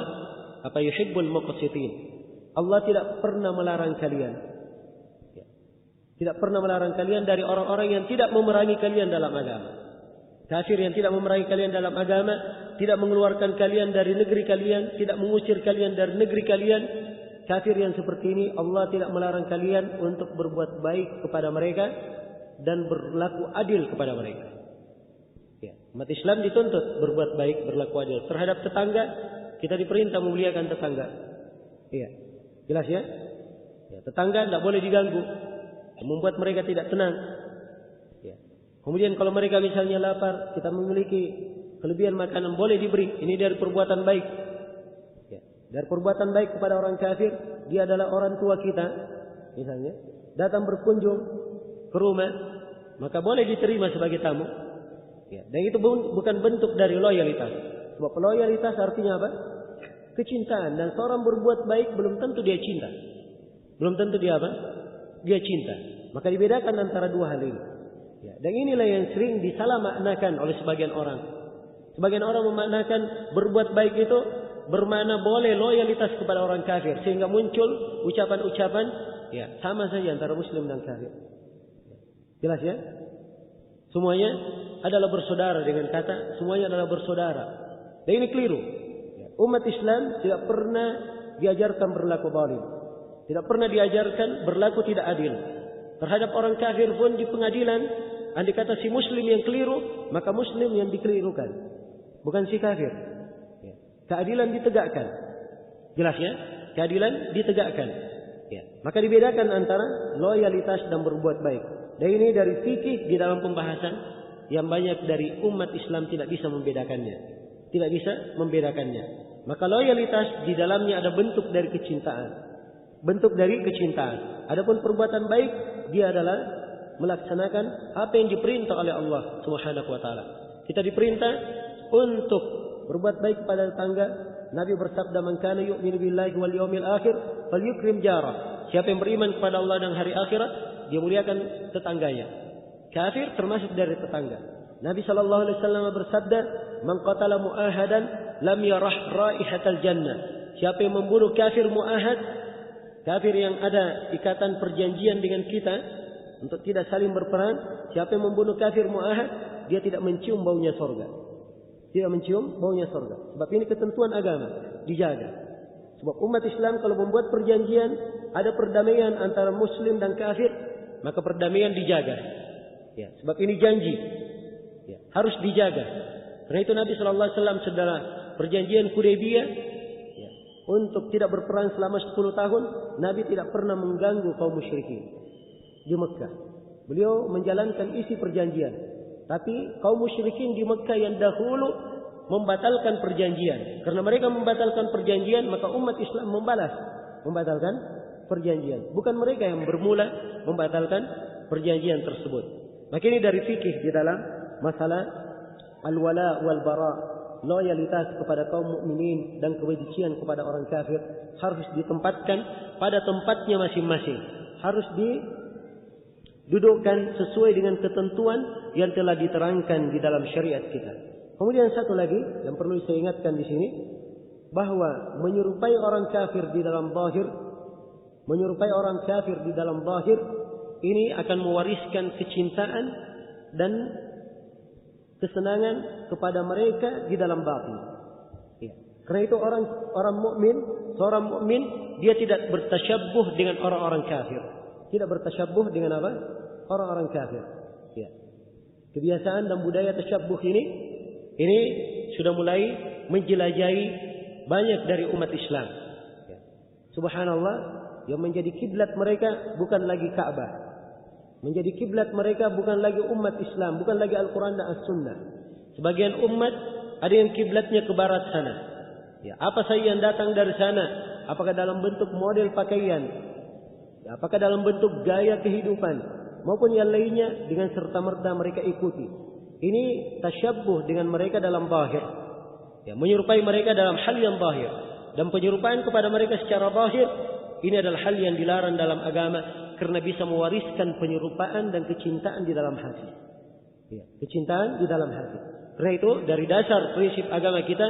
yuhibbul muqsitin. Allah tidak pernah melarang kalian. Ya. Tidak pernah melarang kalian dari orang-orang yang tidak memerangi kalian dalam agama. Kafir yang tidak memerangi kalian dalam agama, tidak mengeluarkan kalian dari negeri kalian, tidak mengusir kalian dari negeri kalian. Kafir yang seperti ini Allah tidak melarang kalian untuk berbuat baik kepada mereka dan berlaku adil kepada mereka. Ya. Umat Islam dituntut berbuat baik, berlaku adil terhadap tetangga. Kita diperintah memuliakan tetangga. Iya. Jelas ya? Ya, tetangga tidak boleh diganggu, membuat mereka tidak tenang. Ya. Kemudian kalau mereka misalnya lapar, kita memiliki kelebihan makanan, boleh diberi. Ini dari perbuatan baik. Ya. Dari perbuatan baik kepada orang kafir, dia adalah orang tua kita, misalnya datang berkunjung ke rumah, maka boleh diterima sebagai tamu. Ya. Dan itu bukan bentuk dari loyalitas. Sebab loyalitas artinya apa? Kecintaan. Dan seorang berbuat baik belum tentu dia cinta. Belum tentu dia apa? Dia cinta. Maka dibedakan antara dua hal ini. Ya. Dan inilah yang sering disalah maknakan oleh sebagian orang. Sebagian orang memaknakan berbuat baik itu bermakna boleh loyalitas kepada orang kafir, sehingga muncul ucapan-ucapan ya sama saja antara muslim dan kafir. Jelas ya? Semuanya adalah bersaudara, dengan kata semuanya adalah bersaudara. Dan ini keliru. Umat Islam tidak pernah diajarkan berlaku zalim. Tidak pernah diajarkan berlaku tidak adil. Terhadap orang kafir pun di pengadilan andai kata si muslim yang keliru, maka muslim yang dikelirukan, bukan si kafir. Ya. Keadilan ditegakkan. Jelas ya? Keadilan ditegakkan. Ya. Maka dibedakan antara loyalitas dan berbuat baik. Dan ini dari fikih di dalam pembahasan yang banyak dari umat Islam tidak bisa membedakannya. Tidak bisa membedakannya. Maka loyalitas di dalamnya ada bentuk dari kecintaan. Bentuk dari kecintaan. Adapun perbuatan baik, dia adalah melaksanakan apa yang diperintah oleh Allah Subhanahu wa taala. Kita diperintah untuk berbuat baik kepada tetangga. Nabi bersabda, "Man kana yu'minu billahi wal yawmil akhir falyukrim jarah." Siapa yang beriman kepada Allah dan hari akhirat, dia muliakan tetangganya. Kafir termasuk dari tetangga. Nabi sallallahu alaihi wasallam bersabda, "Man qatala mu'ahadan lam yarah raihatal jannah." Siapa yang membunuh kafir mu'ahad, kafir yang ada ikatan perjanjian dengan kita untuk tidak saling berperang, siapa yang membunuh kafir mu'ahad, dia tidak mencium baunya surga. Tidak mencium baunya surga. Sebab ini ketentuan agama, dijaga. Sebab umat Islam kalau membuat perjanjian, ada perdamaian antara muslim dan kafir, maka perdamaian dijaga. Ya, sebab ini janji. Ya, harus dijaga. Karena itu Nabi sallallahu alaihi wasallam setelah perjanjian Hudaybiyah, ya, untuk tidak berperang selama 10 tahun, Nabi tidak pernah mengganggu kaum musyrikin di Mekah. Beliau menjalankan isi perjanjian. Tapi kaum musyrikin di Mekah yang dahulu membatalkan perjanjian. Karena mereka membatalkan perjanjian, maka umat Islam membalas membatalkan perjanjian. Bukan mereka yang bermula membatalkan perjanjian tersebut. Maka ini dari fikih di dalam masalah al-wala wal bara, loyalitas kepada kaum mukminin dan kebencian kepada orang kafir harus ditempatkan pada tempatnya masing-masing. Harus didudukkan sesuai dengan ketentuan yang telah diterangkan di dalam syariat kita. Kemudian satu lagi yang perlu saya ingatkan di sini, bahwa menyerupai orang kafir di dalam zahir, ini akan mewariskan kecintaan dan kesenangan kepada mereka di dalam batin. Ya. Karena itu seorang mukmin dia tidak bertasyabbuh dengan orang-orang kafir. Tidak bertasyabbuh dengan apa? Orang-orang kafir. Ya. Kebiasaan dan budaya tasyabbuh ini sudah mulai menjelajahi banyak dari umat Islam. Ya. Subhanallah, yang menjadi kiblat mereka bukan lagi Ka'bah. Menjadi kiblat mereka bukan lagi umat Islam, bukan lagi Al-Quran dan As-Sunnah. Sebagian umat ada yang kiblatnya ke barat sana. Ya, apa saja yang datang dari sana, apakah dalam bentuk model pakaian, ya, apakah dalam bentuk gaya kehidupan, maupun yang lainnya, dengan serta-merta mereka ikuti. Ini tasyabbuh dengan mereka dalam zahir. Ya, menyerupai mereka dalam hal yang zahir. Dan penyerupaan kepada mereka secara zahir, ini adalah hal yang dilarang dalam agama. Karena bisa mewariskan penyerupaan dan kecintaan di dalam hati. Ya, kecintaan di dalam hati. Karena itu dari dasar prinsip agama kita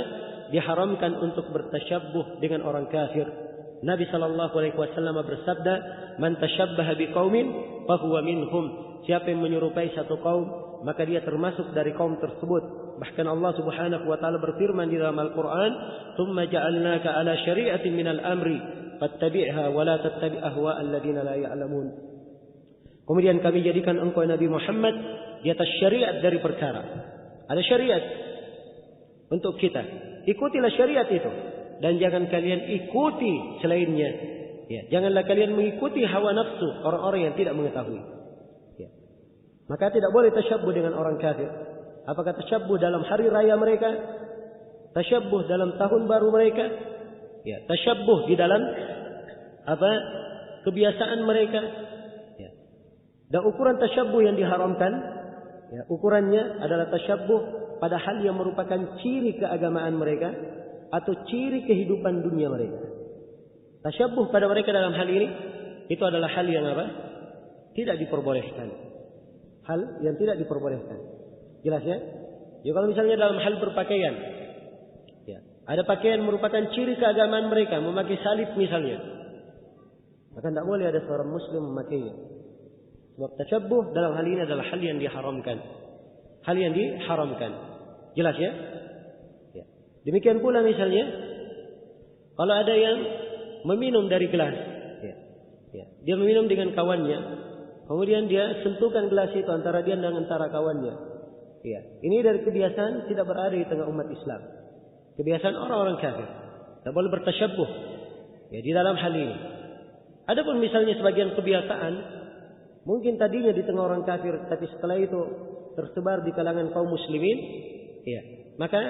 diharamkan untuk bertasyabbuh dengan orang kafir. Nabi sallallahu alaihi wasallam bersabda, "Man tasyabbaha biqaumin fahuwa minhum." Siapa yang menyerupai satu kaum, maka dia termasuk dari kaum tersebut. Bahkan Allah Subhanahu wa taala berfirman di dalam Al-Qur'an, "Tsumma ja'alnaka 'ala syari'atin minal amri fattabi'ha wa la tattabi' ahwa'al ladzina la ya'lamun." Kemudian kami jadikan engkau Nabi Muhammad di atas syariat dari perkara. Ada syariat untuk kita. Ikutilah syariat itu dan jangan kalian ikuti selainnya. Ya, janganlah kalian mengikuti hawa nafsu orang-orang yang tidak mengetahui. Ya. Maka tidak boleh tasyabbuh dengan orang kafir. Apakah tasyabbuh dalam hari raya mereka? Tasyabbuh dalam tahun baru mereka? Ya, tasyabbuh di dalam kebiasaan mereka. Ya. Dan ukuran tasyabbuh yang diharamkan, ya, ukurannya adalah tasyabbuh pada hal yang merupakan ciri keagamaan mereka atau ciri kehidupan dunia mereka. Tasyabbuh pada mereka dalam hal ini itu adalah hal yang tidak diperbolehkan. Hal yang tidak diperbolehkan. Jelas ya? Ya, kalau misalnya dalam hal berpakaian, ya, ada pakaian merupakan ciri keagamaan mereka, memakai salib misalnya, maka tidak boleh ada seorang muslim memakainya. Sebab tasyabbuh dalam hal ini adalah hal yang diharamkan. Hal yang diharamkan. Jelas ya? Ya. Demikian pula misalnya, kalau ada yang meminum dari gelas, ya, dia meminum dengan kawannya, Kemudian dia sentuhkan gelas itu antara dia dan antara kawannya. Ya, ini dari kebiasaan tidak berada di tengah umat Islam. Kebiasaan orang-orang kafir. Tidak boleh bertasyabbuh ya di dalam hal ini. Adapun misalnya sebagian kebiasaan mungkin tadinya di tengah orang kafir, tapi setelah itu tersebar di kalangan kaum muslimin, ya, maka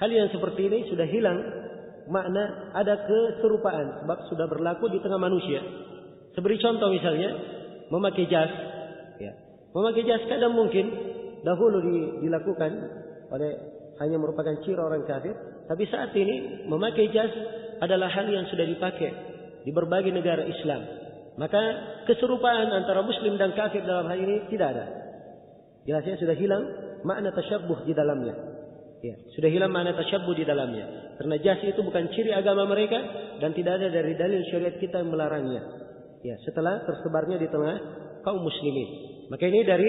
hal yang seperti ini sudah hilang makna ada keserupaan sebab sudah berlaku di tengah manusia. Sebagai contoh misalnya memakai jas, ya. Memakai jas kadang mungkin dahulu dilakukan oleh hanya merupakan ciri orang kafir, tapi saat ini memakai jas adalah hal yang sudah dipakai di berbagai negara Islam. Maka keserupaan antara muslim dan kafir dalam hal ini tidak ada. Jelasnya sudah hilang makna tasyabbuh di dalamnya. Ya, sudah hilang makna tasyabbuh di dalamnya. Karena jas itu bukan ciri agama mereka dan tidak ada dari dalil syariat kita yang melarangnya. Ya, setelah tersebarnya di tengah kaum muslimin. Maka ini dari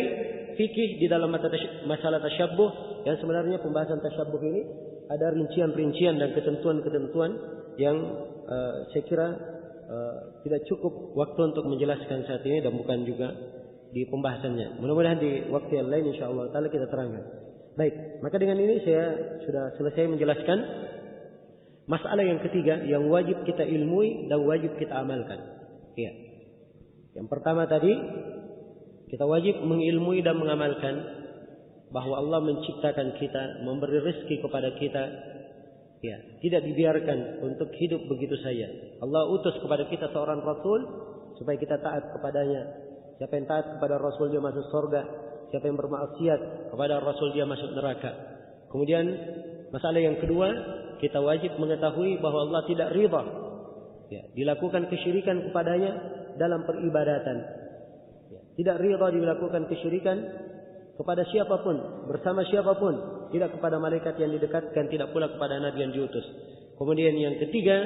fikih di dalam masalah tasyabbuh yang sebenarnya pembahasan tasyabbuh ini ada rincian-rincian dan ketentuan-ketentuan yang saya kira tidak cukup waktu untuk menjelaskan saat ini dan bukan juga di pembahasannya. Mudah-mudahan di waktu yang lain insyaallah taala kita terangkan. Baik, maka dengan ini saya sudah selesai menjelaskan masalah yang ketiga yang wajib kita ilmui dan wajib kita amalkan. Ya. Yang pertama tadi kita wajib mengilmui dan mengamalkan bahwa Allah menciptakan kita, memberi rezeki kepada kita. Ya, tidak dibiarkan untuk hidup begitu saja. Allah utus kepada kita seorang Rasul supaya kita taat kepadanya. Siapa yang taat kepada Rasul dia masuk surga. Siapa yang bermaksiat kepada Rasul dia masuk neraka. Kemudian masalah yang kedua, kita wajib mengetahui bahwa Allah tidak ridha ya, dilakukan kesyirikan kepadanya dalam peribadatan. Ya, tidak ridha dilakukan kesyirikan kepada siapapun, bersama siapapun, tidak kepada malaikat yang didekatkan, tidak pula kepada nabi yang diutus. Kemudian yang ketiga,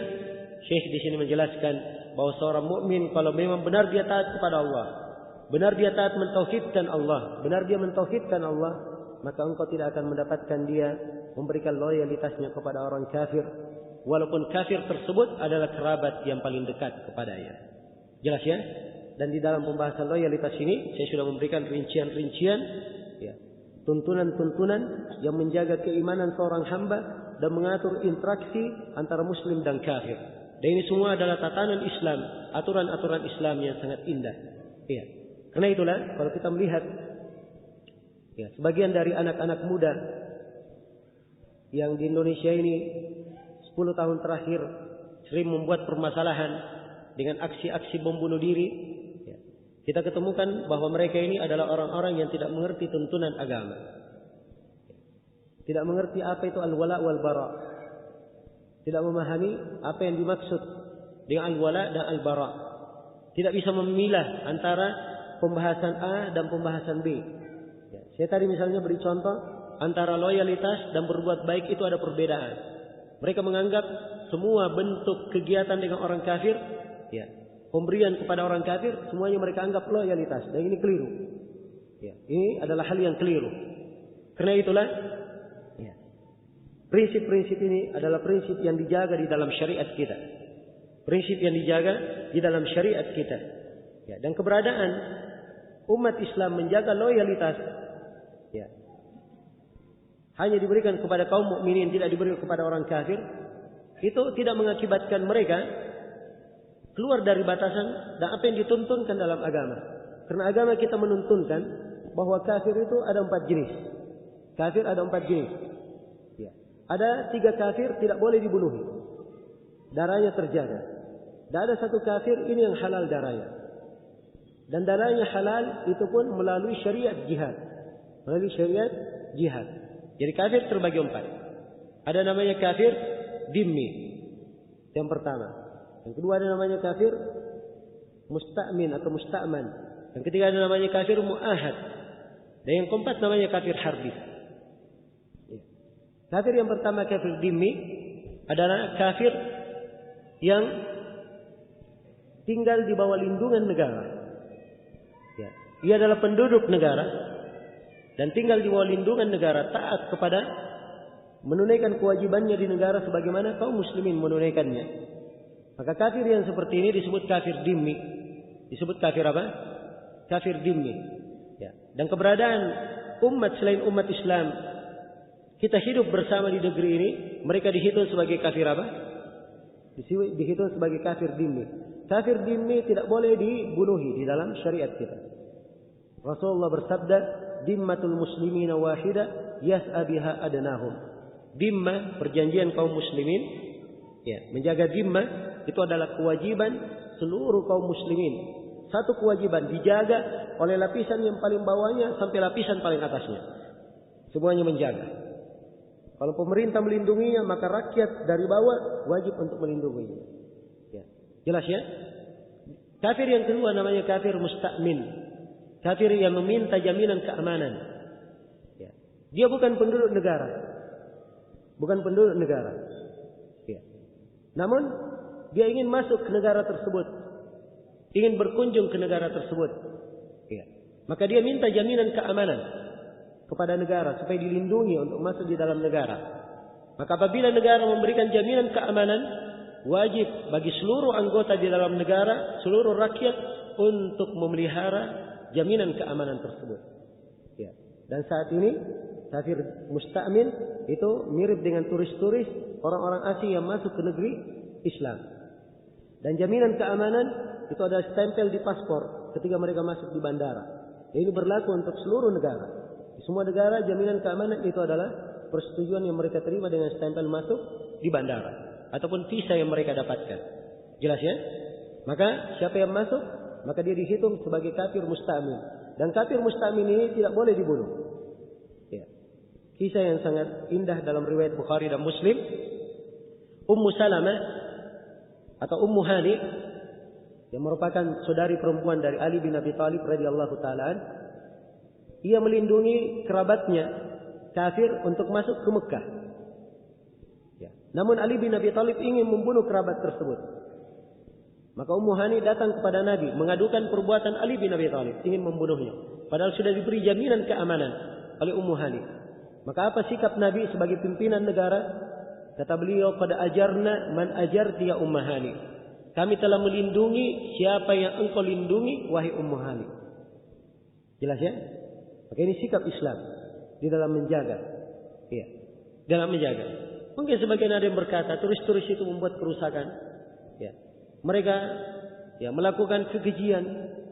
Syekh di sini menjelaskan bahwa seorang mukmin kalau memang benar dia taat kepada Allah, benar dia taat mentauhidkan Allah, benar dia mentauhidkan Allah, maka engkau tidak akan mendapatkan dia memberikan loyalitasnya kepada orang kafir, walaupun kafir tersebut adalah kerabat yang paling dekat kepadanya. Jelas ya? Dan di dalam pembahasan loyalitas ini saya sudah memberikan rincian-rincian ya, tuntunan-tuntunan yang menjaga keimanan seorang hamba dan mengatur interaksi antara muslim dan kafir. Dan ini semua adalah tatanan Islam, aturan-aturan Islam yang sangat indah. Ya. Karena itulah kalau kita melihat ya, sebagian dari anak-anak muda yang di Indonesia ini 10 tahun terakhir sering membuat permasalahan dengan aksi-aksi bom bunuh diri. Kita ketemukan bahwa mereka ini adalah orang-orang yang tidak mengerti tuntunan agama. Tidak mengerti apa itu al-wala wal bara. Tidak memahami apa yang dimaksud dengan al-wala dan al-bara. Tidak bisa memilah antara pembahasan A dan pembahasan B. Ya, saya tadi misalnya beri contoh antara loyalitas dan berbuat baik itu ada perbedaan. Mereka menganggap semua bentuk kegiatan dengan orang kafir, ya, pemberian kepada orang kafir, semuanya mereka anggap loyalitas. Dan ini keliru. Ya, ini adalah hal yang keliru. Karena itulah, ya, prinsip-prinsip ini adalah prinsip yang dijaga di dalam syariat kita. Prinsip yang dijaga di dalam syariat kita. Ya, dan keberadaan umat Islam menjaga loyalitas, ya, hanya diberikan kepada kaum mukminin, tidak diberikan kepada orang kafir. Itu tidak mengakibatkan mereka keluar dari batasan dan apa yang dituntunkan dalam agama. Karena agama kita menuntunkan bahwa kafir itu ada 4 jenis. Kafir ada 4 jenis. Ya. Ada 3 kafir tidak boleh dibunuhi. Darahnya terjaga. Dan ada 1 kafir ini yang halal darahnya. Dan darahnya halal itu pun melalui syariat jihad. Melalui syariat jihad. Jadi kafir terbagi 4. Ada namanya kafir dhimmi. Yang pertama. Yang kedua ada namanya kafir musta'min atau musta'man. Yang ketiga ada namanya kafir mu'ahad. Dan yang keempat namanya kafir harbi. Ya. Kafir yang pertama kafir dhimmi adalah kafir yang tinggal di bawah lindungan negara. Ya. Ia adalah penduduk negara dan tinggal di bawah lindungan negara, taat kepada menunaikan kewajibannya di negara sebagaimana kaum muslimin menunaikannya. Maka kafir yang seperti ini disebut kafir dhimmi. Disebut kafir apa? Kafir dhimmi. Ya. Dan keberadaan umat selain umat Islam, kita hidup bersama di negeri ini, mereka dihitung sebagai kafir apa? Dihitung sebagai kafir dhimmi. Kafir dhimmi tidak boleh dibunuhi di dalam syariat kita. Rasulullah bersabda, "Dimmatul muslimina wahida yas'a biha adnahum." Dhimmah, perjanjian kaum muslimin, ya, menjaga dhimmah itu adalah kewajiban seluruh kaum muslimin. Satu kewajiban dijaga oleh lapisan yang paling bawahnya sampai lapisan paling atasnya. Semuanya menjaga. Kalau pemerintah melindunginya, maka rakyat dari bawah wajib untuk melindunginya. Ya. Jelas ya? Kafir yang kedua namanya kafir musta'min. Kafir yang meminta jaminan keamanan. Ya. Dia bukan penduduk negara. Bukan penduduk negara. Ya. Namun, dia ingin masuk ke negara tersebut. Ingin berkunjung ke negara tersebut. Ya. Maka dia minta jaminan keamanan kepada negara supaya dilindungi untuk masuk di dalam negara. Maka apabila negara memberikan jaminan keamanan, wajib bagi seluruh anggota di dalam negara, seluruh rakyat untuk memelihara jaminan keamanan tersebut. Ya. Dan saat ini kafir musta'min itu mirip dengan turis-turis orang-orang asing yang masuk ke negeri Islam. Dan jaminan keamanan itu adalah stempel di paspor ketika mereka masuk di bandara. Ini berlaku untuk seluruh negara. Di semua negara jaminan keamanan itu adalah persetujuan yang mereka terima dengan stempel masuk di bandara ataupun visa yang mereka dapatkan. Jelas ya? Maka siapa yang masuk, maka dia dihitung sebagai kafir musta'min. Dan kafir musta'min ini tidak boleh dibunuh. Ya. Kisah yang sangat indah dalam riwayat Bukhari dan Muslim, Ummu Salamah atau Ummu Hani yang merupakan saudari perempuan dari Ali bin Abi Thalib radhiyallahu taala, ia melindungi kerabatnya kafir untuk masuk ke Mekah. Ya. Namun Ali bin Abi Thalib ingin membunuh kerabat tersebut. Maka Ummu Hani datang kepada Nabi mengadukan perbuatan Ali bin Abi Thalib, ingin membunuhnya. Padahal sudah diberi jaminan keamanan oleh Ummu Hani. Maka apa sikap Nabi sebagai pimpinan negara? Kata beliau, "Qad ajarna man ajarti ya Ummu Hani." Kami telah melindungi siapa yang engkau lindungi wahai Ummu Hani. Jelas ya? Maka ini sikap Islam di dalam menjaga. Iya, dalam menjaga. Mungkin sebagian ada yang berkata turis-turis itu membuat kerusakan. Ya. Mereka ya melakukan kekejian,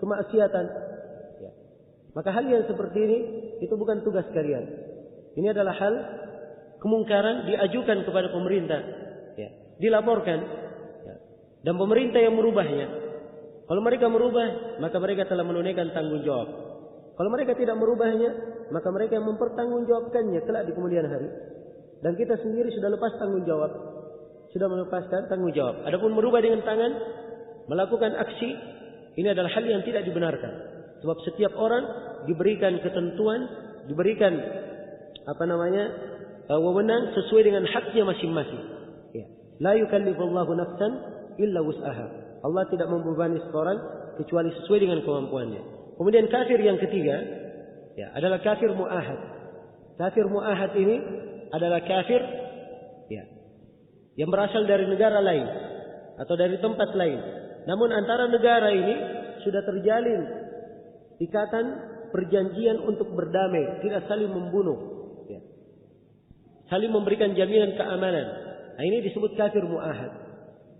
kemaksiatan. Ya. Maka hal yang seperti ini itu bukan tugas kalian. Ini adalah hal kemungkaran diajukan kepada pemerintah. Ya. Dilaporkan. Ya. Dan pemerintah yang merubahnya. Kalau mereka merubah, maka mereka telah menunaikan tanggung jawab. Kalau mereka tidak merubahnya, maka mereka yang mempertanggungjawabkannya kelak di kemudian hari. Dan kita sendiri sudah lepas tanggung jawab. Sudah melepaskan tanggung jawab. Adapun merubah dengan tangan, melakukan aksi, ini adalah hal yang tidak dibenarkan. Sebab setiap orang diberikan ketentuan, diberikan wewenang sesuai dengan haknya masing-masing. Ya. La yukallifullahu nafsan illa wus'aha. Allah tidak membebani seorang kecuali sesuai dengan kemampuannya. Kemudian kafir yang ketiga, ya, adalah kafir mu'ahad. Kafir mu'ahad ini adalah kafir, ya, yang berasal dari negara lain atau dari tempat lain. Namun antara negara ini sudah terjalin ikatan perjanjian untuk berdamai, tidak saling membunuh, ya. Saling memberikan jaminan keamanan. Nah, ini disebut kafir mu'ahad.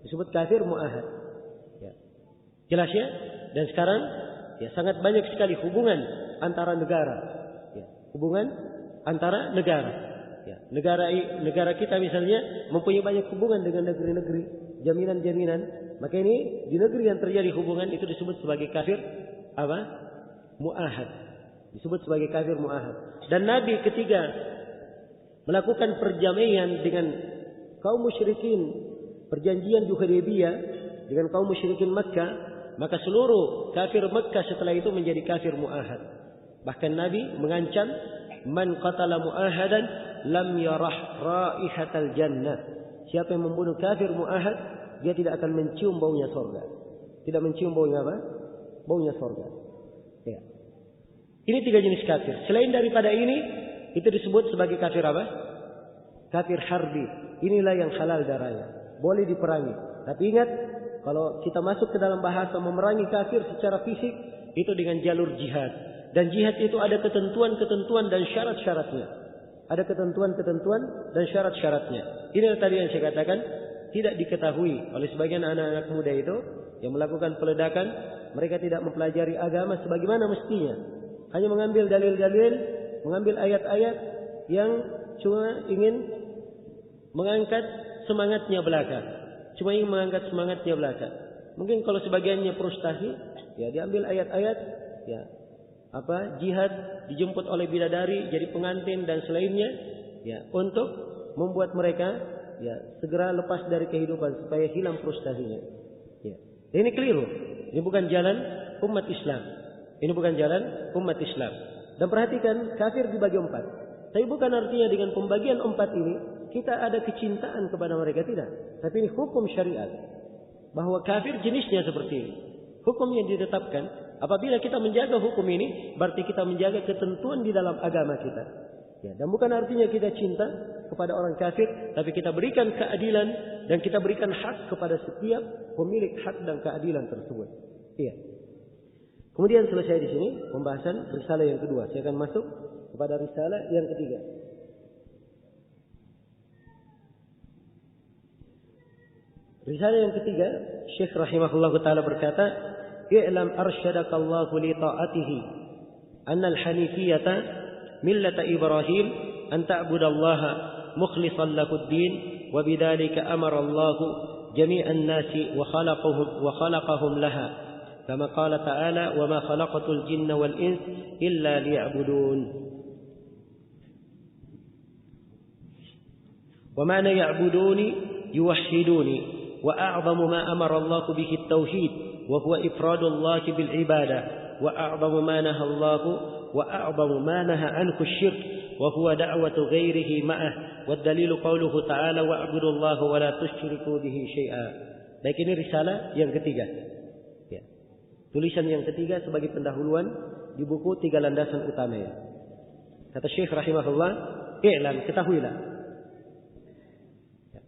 Disebut kafir mu'ahad. Ya. Jelas ya? Dan sekarang ya sangat banyak sekali hubungan antara negara. Ya, hubungan antara negara. Ya, negara kita misalnya mempunyai banyak hubungan dengan negeri-negeri, jaminan-jaminan. Maka ini di negeri yang terjadi hubungan itu disebut sebagai kafir apa? Mu'ahad. Disebut sebagai kafir mu'ahad. Dan Nabi ketika melakukan perjamaian dengan kaum musyrikin, perjanjian Hudaybiyah dengan kaum musyrikin Makkah, maka seluruh kafir Makkah setelah itu menjadi kafir mu'ahad. Bahkan Nabi mengancam, "Man qatala mu'ahadan lam yarah raihatal jannah." Siapa yang membunuh kafir mu'ahad, dia tidak akan mencium baunya surga. Tidak mencium baunya apa? Baunya surga. Ya. Ini 3 jenis kafir. Selain daripada ini, itu disebut sebagai kafir apa? Kafir harbi. Inilah yang halal darahnya. Boleh diperangi. Tapi ingat, kalau kita masuk ke dalam bahasa memerangi kafir secara fisik, itu dengan jalur jihad. Dan jihad itu ada ketentuan-ketentuan dan syarat-syaratnya. Ada ketentuan-ketentuan dan syarat-syaratnya. Ini tadi yang saya katakan, tidak diketahui oleh sebagian anak-anak muda itu yang melakukan peledakan. Mereka tidak mempelajari agama sebagaimana mestinya. Hanya mengambil dalil-dalil, mengambil ayat-ayat yang cuma ingin mengangkat semangatnya belaka. Cuma ingin mengangkat semangatnya belaka. Mungkin kalau sebagiannya frustasi, ya diambil ayat-ayat, ya jihad, dijemput oleh bidadari jadi pengantin dan selainnya, ya untuk membuat mereka ya segera lepas dari kehidupan supaya hilang frustasinya. Ya. Ini keliru. Ini bukan jalan umat Islam. Ini bukan jalan umat Islam. Dan perhatikan, kafir dibagi 4. Tapi bukan artinya dengan pembagian 4 ini kita ada kecintaan kepada mereka, tidak. Tapi ini hukum syariat bahwa kafir jenisnya seperti ini. Hukum yang ditetapkan, apabila kita menjaga hukum ini, berarti kita menjaga ketentuan di dalam agama kita. Ya, dan bukan artinya kita cinta kepada orang kafir, tapi kita berikan keadilan dan kita berikan hak kepada setiap pemilik hak dan keadilan tersebut. Iya. Kemudian selesai di sini pembahasan risalah yang kedua. Saya akan masuk kepada risalah yang ketiga. Risalah yang ketiga, Syekh rahimahullahu taala berkata, "I'lam arsyadakallahu li ta'atihi anna al-hanifiyata millata Ibrahim an ta'budallaha mukhlishan lahud-din wa bidzalika amara Allah jami'an nasi wa khalaqahum laha kama qala ta'ala wa ma khalaqatul jinna wal ins illa liya'budun." Wa ma'na ya'buduni yuwahhiduni وأعظم ما أمر الله به التوحيد وهو إفراد الله بالعبادة وأعظم ما نهى عنه الشرك وهو دعوة غيره معه والدليل قوله تعالى واعبدوا الله ولا تشركوا به شيئا. Baik, ini risalah yang ketiga. Ya. Tulisan yang ketiga sebagai pendahuluan di buku 3 landasan utamanya. Kata Syekh rahimahullah, i'lam,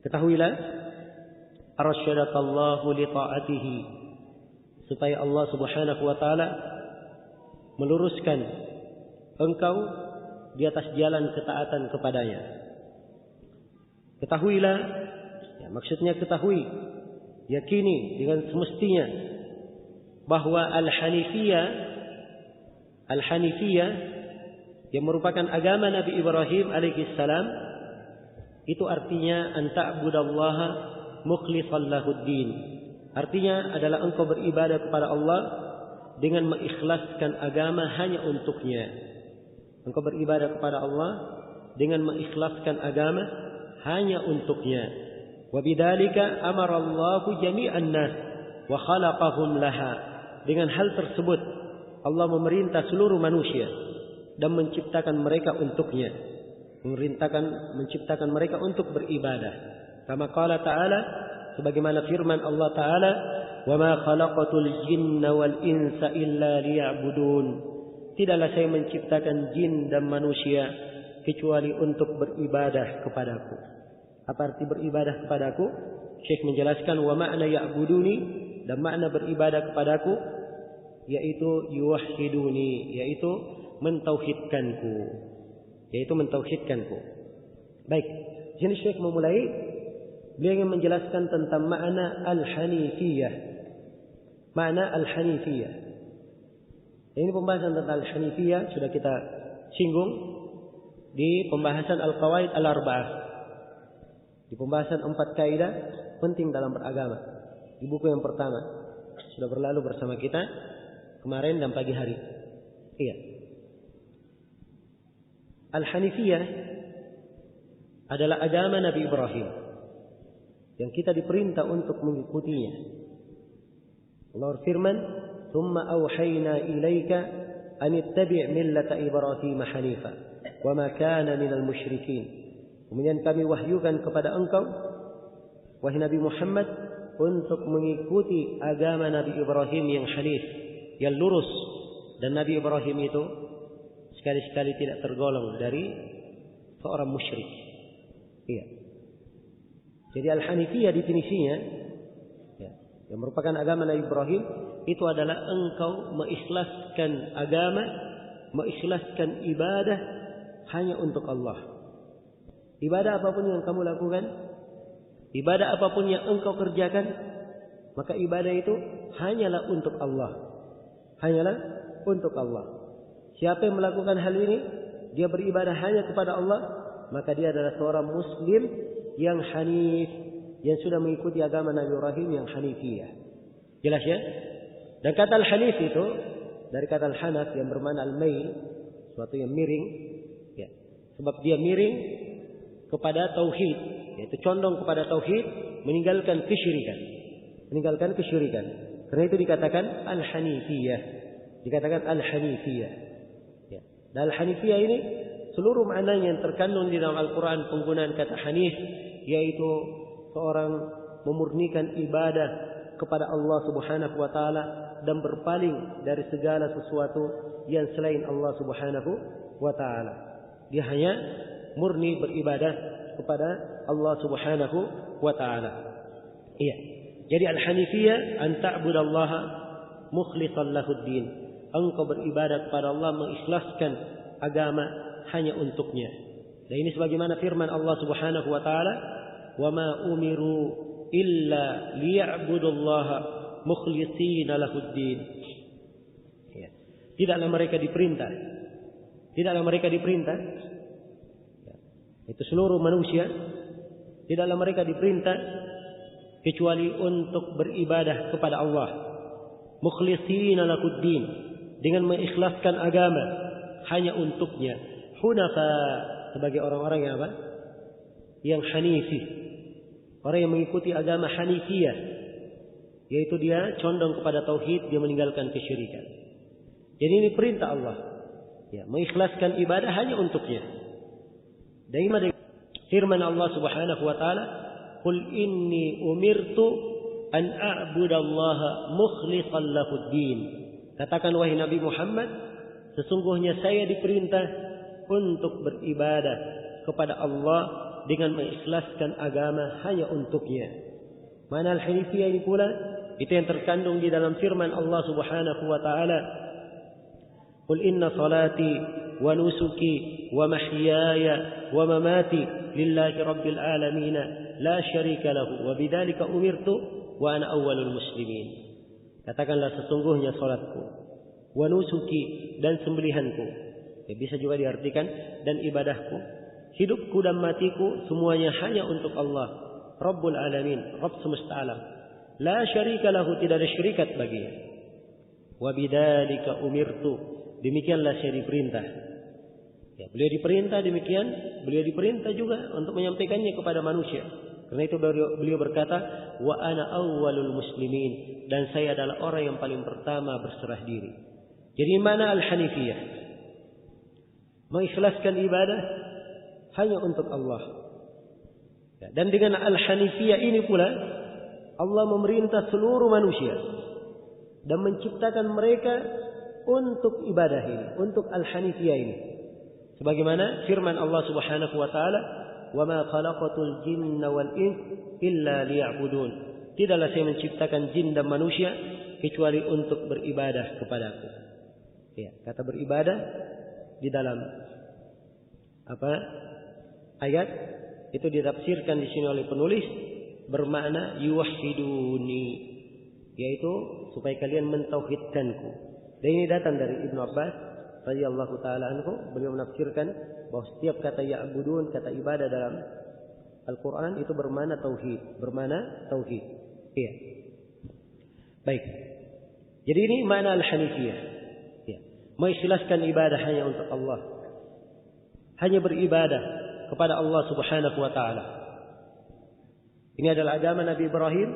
ketahuilah arsyadakallahu li ta'atihi, supaya Allah Subhanahu wa taala meluruskan engkau di atas jalan ketaatan kepadanya. Ketahuilah, ya, maksudnya ketahui, yakini dengan semestinya bahwa al-hanifiyah yang merupakan agama Nabi Ibrahim alaihissalam itu artinya an ta'budallaha mukhlishan lahud-din. Artinya adalah engkau beribadah kepada Allah dengan mengikhlaskan agama hanya untuknya. Engkau beribadah kepada Allah dengan mengikhlaskan agama hanya untuknya. Wa bidzalika amara Allahu jami'an nas wa khalaqahum laha. Dengan hal tersebut Allah memerintah seluruh manusia dan menciptakan mereka untuknya. Menciptakan mereka untuk beribadah. Kama qala ta'ala, sebagaimana firman Allah Ta'ala, "Wa ma khalaqatul jinna wal insa illa liya'budun." Tidaklah saya menciptakan jin dan manusia kecuali untuk beribadah kepadaku. Apa arti beribadah kepadaku? Syekh menjelaskan, wa ma'na ya'buduni, dan makna beribadah kepadaku yaitu yuwahhiduni, yaitu mentauhidkanku. Baik, di sini Syekh memulai. Beliau ingin menjelaskan tentang makna al-hanifiyah. Makna al-hanifiyah. Ini pembahasan tentang al-hanifiyah sudah kita singgung di pembahasan al-qawaid al-arba'ah. Di pembahasan 4 kaidah penting dalam beragama. Di buku yang pertama. Sudah berlalu bersama kita kemarin dan pagi hari. Iya. Al-hanifiyah adalah agama Nabi Ibrahim yang kita diperintah untuk mengikutinya. Allah berfirman, "Tsumma auhayna ilaika an ittabi' millata Ibrahim hanifa wa ma kana minal musyrikin." Kemudian kami wahyukan kepada engkau, wahai Nabi Muhammad, untuk mengikuti agama Nabi Ibrahim yang hanif, yang lurus. Dan Nabi Ibrahim itu sekali-sekali tidak tergolong dari seorang musyrik. Iya. Jadi al-hanifiyah definisinya, ya, yang merupakan agama Nabi Ibrahim, itu adalah engkau mengikhlaskan agama, mengikhlaskan ibadah hanya untuk Allah. Ibadah apapun yang kamu lakukan, ibadah apapun yang engkau kerjakan, maka ibadah itu hanyalah untuk Allah. Hanyalah untuk Allah. Siapa yang melakukan hal ini, dia beribadah hanya kepada Allah, maka dia adalah seorang muslim yang hanif, yang sudah mengikuti agama Nabi Ibrahim yang hanifiyah. Jelas ya? Dan kata al-hanif itu dari kata al-hanaf yang bermakna al-mail, sesuatu yang miring, ya. Sebab dia miring kepada tauhid, yaitu condong kepada tauhid, meninggalkan kesyirikan. Meninggalkan kesyirikan. Karena itu dikatakan al-hanifiyah. Dikatakan al-hanifiyah. Ya. Dan al-hanifiyah ini seluruh maknanya yang terkandung di dalam Al-Quran penggunaan kata hanif, yaitu seorang memurnikan ibadah kepada Allah Subhanahu wa taala dan berpaling dari segala sesuatu yang selain Allah Subhanahu wa taala. Dia hanya murni beribadah kepada Allah Subhanahu wa taala. Iya. Jadi al-hanifiyah an ta'budallaha mukhlishan lahud-din. Engkau beribadah kepada Allah mengikhlaskan agama hanya untuknya. Dan ini sebagaimana firman Allah Subhanahu wa taala, "Wa ma umiru illa liya'budullaha mukhlishina lahud-din." Ya. Tidaklah mereka diperintah. Tidaklah mereka diperintah. Ya. Itu seluruh manusia. Tidaklah mereka diperintah kecuali untuk beribadah kepada Allah. Mukhlishina lahud-din, dengan mengikhlaskan agama hanya untuknya. Hunafa, sebagai orang-orang yang apa? Yang hanifi. Orang yang mengikuti agama hanifiyah, yaitu dia condong kepada tauhid, dia meninggalkan kesyirikan. Jadi ini perintah Allah. Ya, mengikhlaskan ibadah hanya untuknya. Daima firman Allah Subhanahu wa taala, "Qul inni umirtu an a'budallaha mukhlishan lahud-din." Katakan wahai Nabi Muhammad, sesungguhnya saya diperintah untuk beribadah kepada Allah dengan mengikhlaskan agama hanya untuknya. Mana al-hanifiyah ini pula, itu yang terkandung di dalam firman Allah Subhanahu wa taala, "Qul inna salati wa nusuki wa mahyaya wa mamati lillahi rabbil alamin la syarika lahu wa bidzalika umirtu wa ana awwalul muslimin." Katakanlah sesungguhnya salatku, wa nusuki dan sembelihanku. Ya, bisa juga diartikan dan ibadahku, hidupku dan matiku semuanya hanya untuk Allah, Rabbul Alamin, Rabb semesta alam. La syarika lahu, tidak ada syirikat baginya. Wa bidzalika umirtu, demikianlah saya diperintah. Ya, beliau diperintah demikian, beliau diperintah juga untuk menyampaikannya kepada manusia. Karena itu beliau berkata, wa ana awwalul muslimin, dan saya adalah orang yang paling pertama berserah diri. Jadi mana al-hanifiyah? Mengikhlaskan ibadah hanya untuk Allah. Ya, dan dengan al-hanifiyah ini pula Allah memerintah seluruh manusia dan menciptakan mereka untuk ibadah ini, untuk al-hanifiyah ini. Sebagaimana firman Allah Subhanahu wa taala, "Wa ma khalaqatul jinna wal ins illa liya'budun." Tidaklah saya menciptakan jin dan manusia kecuali untuk beribadah kepadaku. Ya, kata beribadah di dalam ayat itu ditafsirkan di sini oleh penulis bermakna yuwahhiduni, yaitu supaya kalian mentauhidkanku. Dan ini datang dari Ibnu Abbas radhiyallahu taala anhu, beliau menafsirkan bahwa setiap kata ya'budun, kata ibadah dalam Al-Qur'an itu bermakna tauhid, bermakna tauhid. Iya. Baik. Jadi ini makna al-hanifiyah. Ya. Mengikhlaskan ibadah hanya untuk Allah. Hanya beribadah kepada Allah Subhanahu wa taala. Ini adalah agama Nabi Ibrahim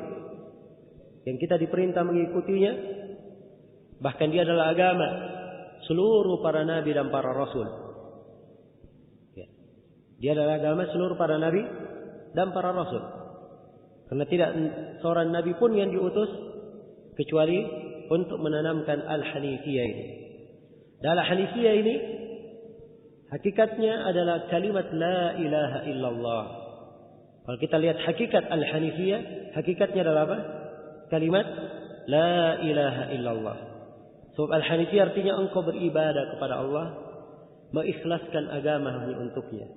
yang kita diperintah mengikutinya. Bahkan dia adalah agama seluruh para nabi dan para rasul. Ya. Dia adalah agama seluruh para nabi dan para rasul. Karena tidak seorang nabi pun yang diutus kecuali untuk menanamkan al-hanifiyah ini. Dan al-hanifiyah ini hakikatnya adalah kalimat la ilaha illallah. Kalau kita lihat hakikat al-hanifiyah, hakikatnya adalah apa? kalimat la ilaha illallah. Sebab al-hanifiyah artinya engkau beribadah kepada Allah, mengikhlaskan agama hanya untuknya.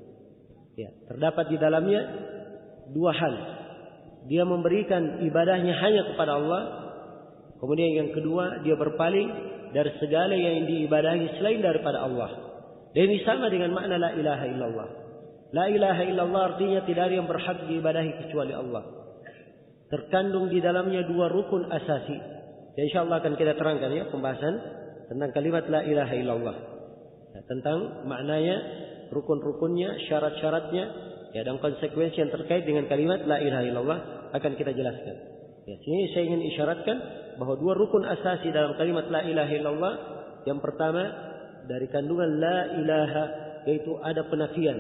Ya, terdapat di dalamnya dua hal. Dia memberikan ibadahnya hanya kepada Allah. Kemudian yang kedua, dia berpaling dari segala yang diibadahi selain daripada Allah. Dan ini sama dengan makna la ilaha illallah. La ilaha illallah artinya tidak ada yang berhak diibadahi kecuali Allah. Terkandung di dalamnya dua rukun asasi. Dan insyaallah akan kita terangkan ya pembahasan tentang kalimat la ilaha illallah. Ya, tentang maknanya, rukun-rukunnya, syarat-syaratnya, ya, dan konsekuensi yang terkait dengan kalimat la ilaha illallah akan kita jelaskan. Ya, sini saya ingin isyaratkan bahwa dua rukun asasi dalam kalimat la ilaha illallah. Yang pertama dari kandungan la ilaha, yaitu ada penafian.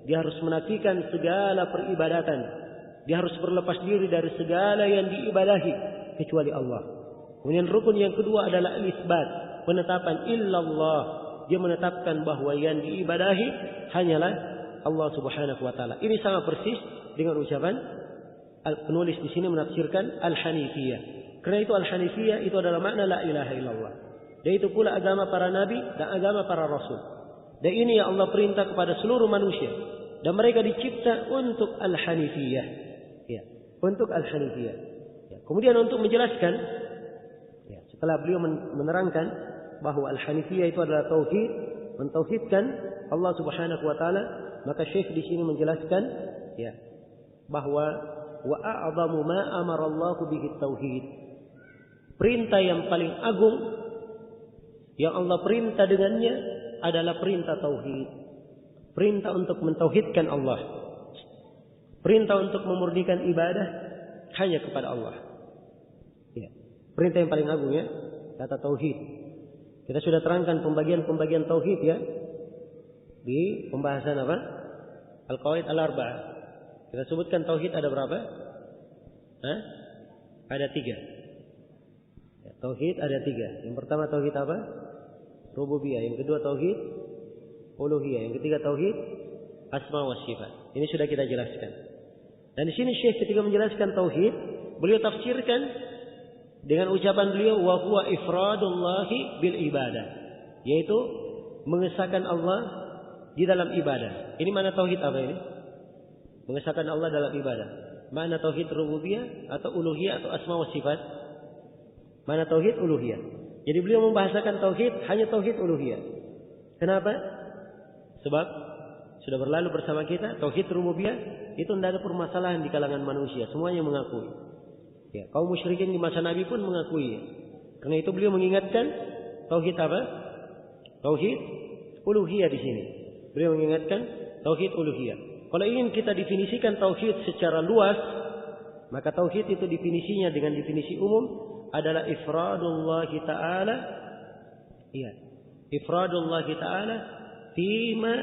Dia harus menafikan segala peribadatan. Dia harus berlepas diri dari segala yang diibadahi kecuali Allah. Kemudian rukun yang kedua adalah al-isbat, penetapan illallah. Dia menetapkan bahwa yang diibadahi hanyalah Allah Subhanahu wa taala. Ini sama persis dengan ucapan penulis di sini menafsirkan al-hanifiyah. Karena itu al-hanifiyah itu adalah makna la ilaha illallah. Dan itu pula agama para nabi dan agama para rasul. Dan ini yang Allah perintah kepada seluruh manusia. Dan mereka dicipta untuk al-hanifiyah. Ya, untuk al-hanifiyah. Ya, kemudian untuk menjelaskan, ya, setelah beliau menerangkan bahwa al-hanifiyah itu adalah tauhid, mentauhidkan Allah Subhanahu wa taala, maka Syekh di sini menjelaskan ya bahwa wa a'zamu ma amara Allah bihi tauhid. Perintah yang paling agung yang Allah perintah dengannya adalah perintah tauhid. Perintah untuk mentauhidkan Allah. Perintah untuk memurnikan ibadah hanya kepada Allah. Ya. Perintah yang paling agung ya, kata tauhid. Kita sudah terangkan pembagian-pembagian tauhid ya di pembahasan apa? Al-Qawaid Al-Arba'ah. Kita sebutkan tauhid ada berapa? Hah? Ada 3. Ya, tauhid ada 3. Yang pertama tauhid apa? Rububiyah. Yang kedua tauhid uluhiyah. Yang ketiga tauhid asma wa sifat. Ini sudah kita jelaskan. Dan di sini Syekh ketika menjelaskan tauhid, beliau tafsirkan dengan ucapan beliau wa huwa ifradullahi bil ibadah, yaitu mengesahkan Allah di dalam ibadah. Ini mana tauhid apa ini? Mengesahkan Allah dalam ibadah. Mana tauhid rububiyah atau uluhiyah atau asma wa sifat? Mana tauhid uluhiyah? Jadi beliau membahasakan tauhid hanya tauhid uluhiyah. Kenapa? Sebab sudah berlalu bersama kita tauhid rububiyah itu tidak ada permasalahan di kalangan manusia, semuanya mengakui. Ya, kaum musyrikin di masa Nabi pun mengakui. Karena itu beliau mengingatkan tauhid apa? Tauhid uluhiyah di sini. Beliau mengingatkan tauhid uluhiyah. Kalau ingin kita definisikan tauhid secara luas, maka tauhid itu definisinya dengan definisi umum adalah ifradullah ta'ala. Iya. Ifradullah ta'ala fima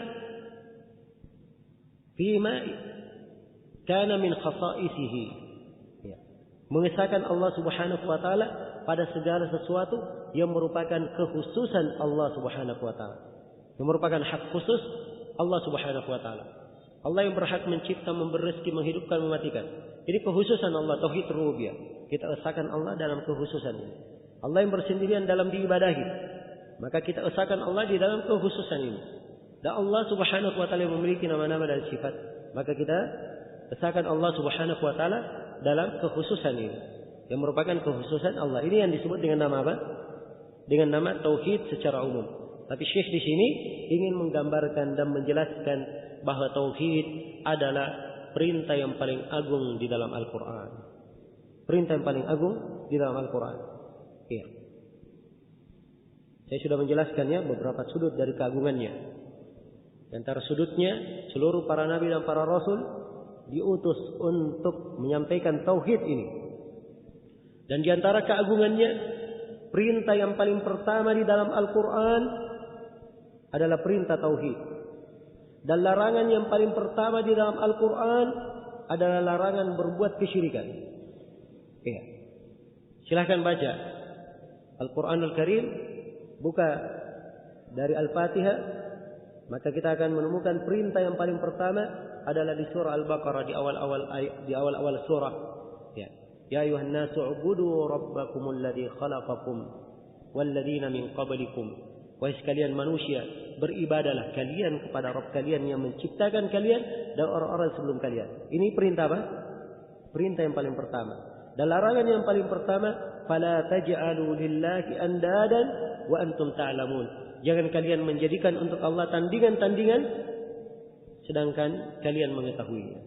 kana min khasaisihi. Ya. Mengesahkan Allah Subhanahu wa taala pada segala sesuatu yang merupakan kekhususan Allah Subhanahu wa taala. Yang merupakan hak khusus Allah Subhanahu wa taala. Allah yang berhak mencipta, memberi rezeki, menghidupkan, mematikan. Ini kekhususan Allah, tauhid rububiyah. Kita esahkan Allah dalam kekhususan ini. Allah yang bersendirian dalam diibadahi, maka kita esahkan Allah di dalam kekhususan ini. Dan Allah Subhanahu wa taala memiliki nama-nama dan sifat, maka kita esahkan Allah Subhanahu wa taala dalam kekhususan ini yang merupakan kekhususan Allah. Ini yang disebut dengan nama apa? Dengan nama tauhid secara umum. Tapi Syekh di sini ingin menggambarkan dan menjelaskan bahwa tauhid adalah perintah yang paling agung di dalam Al-Qur'an. Perintah yang paling agung di dalam Al-Qur'an. Iya. Saya sudah menjelaskannya beberapa sudut dari keagungannya. Di antara sudutnya, seluruh para nabi dan para rasul diutus untuk menyampaikan tauhid ini. Dan di antara keagungannya, perintah yang paling pertama di dalam Al-Quran adalah perintah tauhid. Dan larangan yang paling pertama di dalam Al-Quran adalah larangan berbuat kesyirikan. Ya. Silahkan baca Al-Quranul Karim, buka dari Al-Fatihah, maka kita akan menemukan perintah yang paling pertama adalah di surah Al-Baqarah di awal-awal surah. Ya. Ya ayuhan nasu ubudu rabbakumul ladzi khalaqakum walladzina min qablikum. Wahai sekalian manusia, beribadalah kalian kepada Rabb kalian yang menciptakan kalian dan orang-orang sebelum kalian. Ini perintah apa? Perintah yang paling pertama. Dan larangan yang paling pertama, fala taj'alu lillahi andadan wa antum ta'lamun. Jangan kalian menjadikan untuk Allah tandingan-tandingan sedangkan kalian mengetahuinya.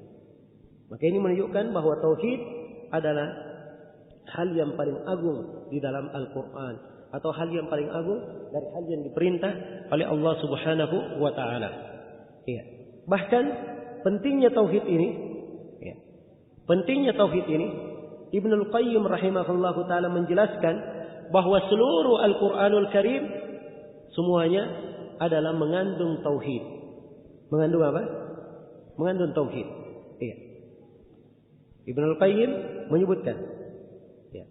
Maka ini menunjukkan bahwa tauhid adalah hal yang paling agung di dalam Al-Quran, atau hal yang paling agung dari hal yang diperintah oleh Allah Subhanahu wa taala. Ya. Bahkan pentingnya tauhid ini, ya. Pentingnya tauhid ini, Ibnul Qayyim rahimahullahu taala menjelaskan bahwa seluruh Al-Qur'anul Karim semuanya adalah mengandung tauhid. Mengandung apa? Mengandung tauhid. Ya. Ibnul Qayyim menyebutkan, ya.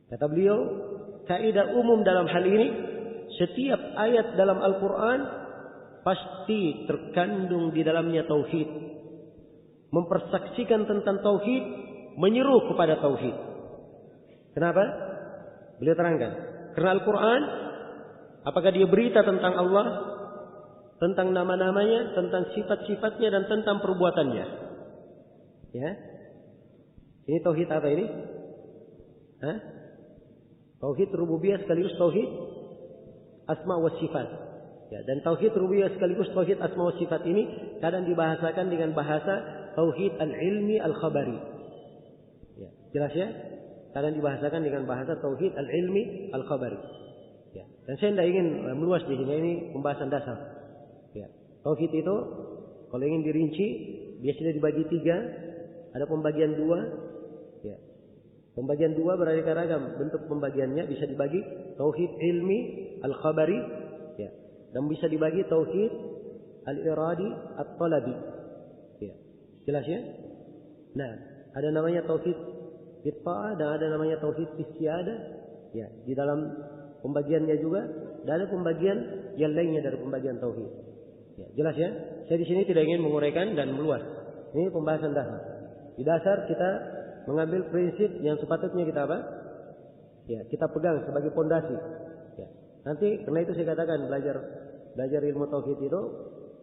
Kata beliau, kaidah umum dalam hal ini, setiap ayat dalam Al-Quran pasti terkandung di dalamnya tauhid. Mempersaksikan tentang tauhid, menyeru kepada tauhid. Kenapa? Beliau terangkan. Karena Al-Quran, apakah dia berita tentang Allah, tentang nama-namanya, tentang sifat-sifatnya, dan tentang perbuatannya. Ya. Ini tauhid apa ini? Hah? Tauhid rububiyah sekaligus tauhid asma wa sifat. Ya, dan tauhid rububiyah sekaligus tauhid asma wa sifat ini kadang dibahasakan dengan bahasa tauhid al-ilmi al-khabari. Ya, jelas ya? Kadang dibahasakan dengan bahasa tauhid al-ilmi al-khabari. Ya, dan saya tidak ingin meluas di sini, ini pembahasan dasar. Ya, tauhid itu kalau ingin dirinci biasanya dibagi 3, ada pembagian 2. Ya. Pembagian 2 beraneka ragam bentuk pembagiannya, bisa dibagi tauhid ilmi al-khabari, ya, dan bisa dibagi tauhid al-iradi at-talabi. Ya. Jelas ya? Nah, ada namanya tauhid bitta'ah dan ada namanya tauhid istiadah. Ya, di dalam pembagiannya juga dan ada pembagian yang lainnya dari pembagian tauhid. Ya, jelas ya? Saya di sini tidak ingin menguraikan dan meluas. Ini pembahasan dasar. Di dasar kita mengambil prinsip yang sepatutnya kita apa? Ya, kita pegang sebagai pondasi. Ya. Nanti karena itu saya katakan belajar ilmu tauhid itu,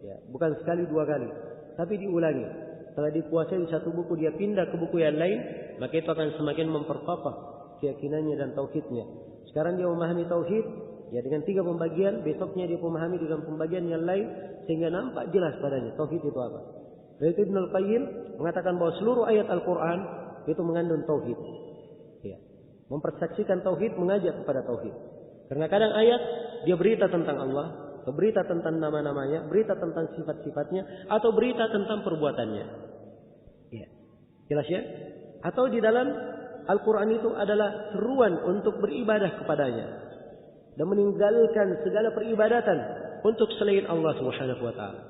ya, bukan sekali 2 kali, tapi diulangi. Setelah dikuasai di satu buku, dia pindah ke buku yang lain, maka itu akan semakin memperkokoh keyakinannya dan tauhidnya. Sekarang dia memahami tauhid, ya, dengan 3 pembagian, besoknya dia memahami dengan pembagian yang lain, sehingga nampak jelas padanya tauhid itu apa. Dari itu Ibnul Qayyim mengatakan bahwa seluruh ayat Al-Quran itu mengandung tauhid. Ya. Mempersaksikan tauhid, mengajak kepada tauhid. Karena kadang ayat dia berita tentang Allah, atau berita tentang nama-namanya, berita tentang sifat-sifatnya, atau berita tentang perbuatannya. Ya. Jelas ya? Atau di dalam Al-Quran itu adalah seruan untuk beribadah kepadanya dan meninggalkan segala peribadatan untuk selain Allah Subhanahu wa taala.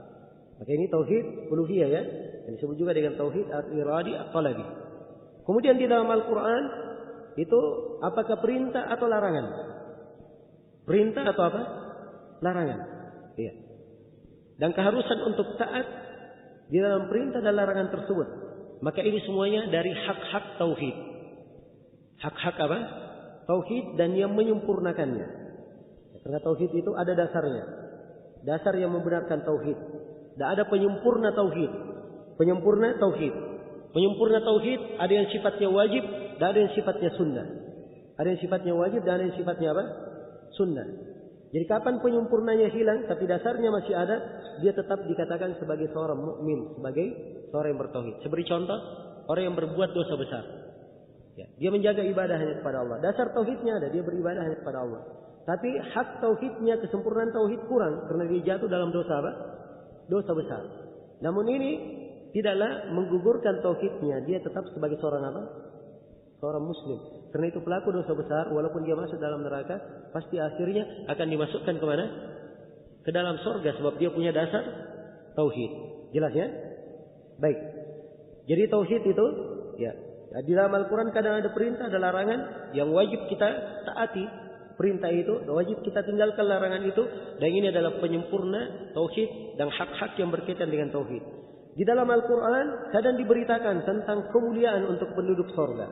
Maka ini tauhid uluhiyah, ya. Yang disebut juga dengan tauhid al-iradi at-talabi. Kemudian di dalam Al-Quran itu apakah perintah atau larangan? Perintah atau apa? Larangan. Iya. Dan keharusan untuk taat di dalam perintah dan larangan tersebut. Maka ini semuanya dari hak-hak tauhid. Hak-hak apa? Tauhid dan yang menyempurnakannya. Karena tauhid itu ada dasarnya. Dasar yang membenarkan tauhid. Dan ada penyempurna tauhid. Penyempurna tauhid. Penyempurna tauhid ada yang sifatnya wajib dan ada yang sifatnya sunnah. Ada yang sifatnya wajib dan ada yang sifatnya apa? Sunnah. Jadi kapan penyempurnanya hilang tapi dasarnya masih ada, dia tetap dikatakan sebagai seorang mukmin, sebagai seorang yang bertauhid. Seperti contoh, orang yang berbuat dosa besar. Ya, dia menjaga ibadah hanya kepada Allah. Dasar tauhidnya ada, dia beribadah hanya kepada Allah. Tapi hak tauhidnya, kesempurnaan tauhid kurang karena dia jatuh dalam dosa apa? Dosa besar. Namun ini tidaklah menggugurkan tauhidnya, dia tetap sebagai seorang apa? Seorang muslim. Karena itu pelaku dosa besar, walaupun dia masuk dalam neraka, pasti akhirnya akan dimasukkan ke mana? Ke dalam surga, sebab dia punya dasar tauhid. Jelas ya? Baik. Jadi tauhid itu, ya, di dalam Al-Quran kadang ada perintah, ada larangan yang wajib kita taati. Perintah itu wajib kita tinggalkan, larangan itu, dan ini adalah penyempurna tauhid dan hak-hak yang berkaitan dengan tauhid. Di dalam Al-Quran kadang diberitakan tentang kemuliaan untuk penduduk surga.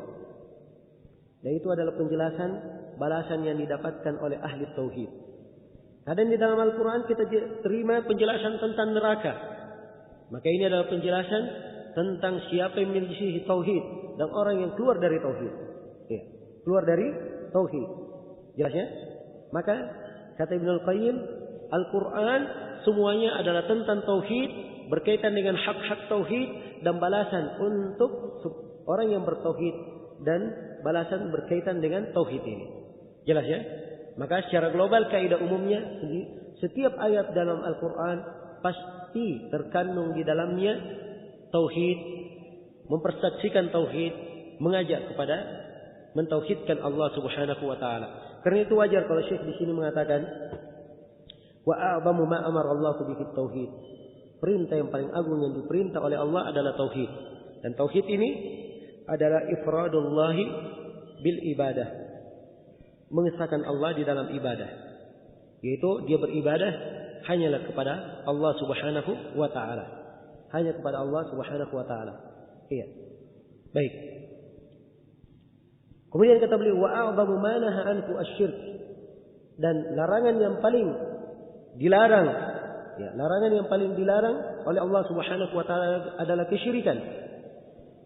Dan itu adalah penjelasan balasan yang didapatkan oleh ahli tauhid. Kadang di dalam Al-Quran kita terima penjelasan tentang neraka. Maka ini adalah penjelasan tentang siapa yang menyelisihi tauhid dan orang yang keluar dari tauhid. Ya, keluar dari tauhid. Jelasnya? Maka kata Ibnul Qayyim, Al-Quran semuanya adalah tentang tauhid, berkaitan dengan hak-hak tauhid dan balasan untuk orang yang bertauhid dan balasan berkaitan dengan tauhid ini. Jelas ya? Maka secara global kaidah umumnya setiap ayat dalam Al-Quran pasti terkandung di dalamnya tauhid, mempersaksikan tauhid, mengajak kepada mentauhidkan Allah Subhanahu wa taala. Karena itu wajar kalau Syekh di sini mengatakan wa a'zamu ma amara Allah bihi tauhid. Perintah yang paling agung yang diperintah oleh Allah adalah tauhid. Dan tauhid ini adalah ifradullah bil ibadah. Mengesahkan Allah di dalam ibadah. Yaitu dia beribadah hanyalah kepada Allah Subhanahu wa taala. Hanya kepada Allah Subhanahu wa taala. Iya. Baik. Kemudian kata beliau wa a'zamu ma nahaa anhu asy-syirk. Dan larangan yang paling dilarang, ya, larangan yang paling dilarang oleh Allah Subhanahu wa taala adalah kesyirikan.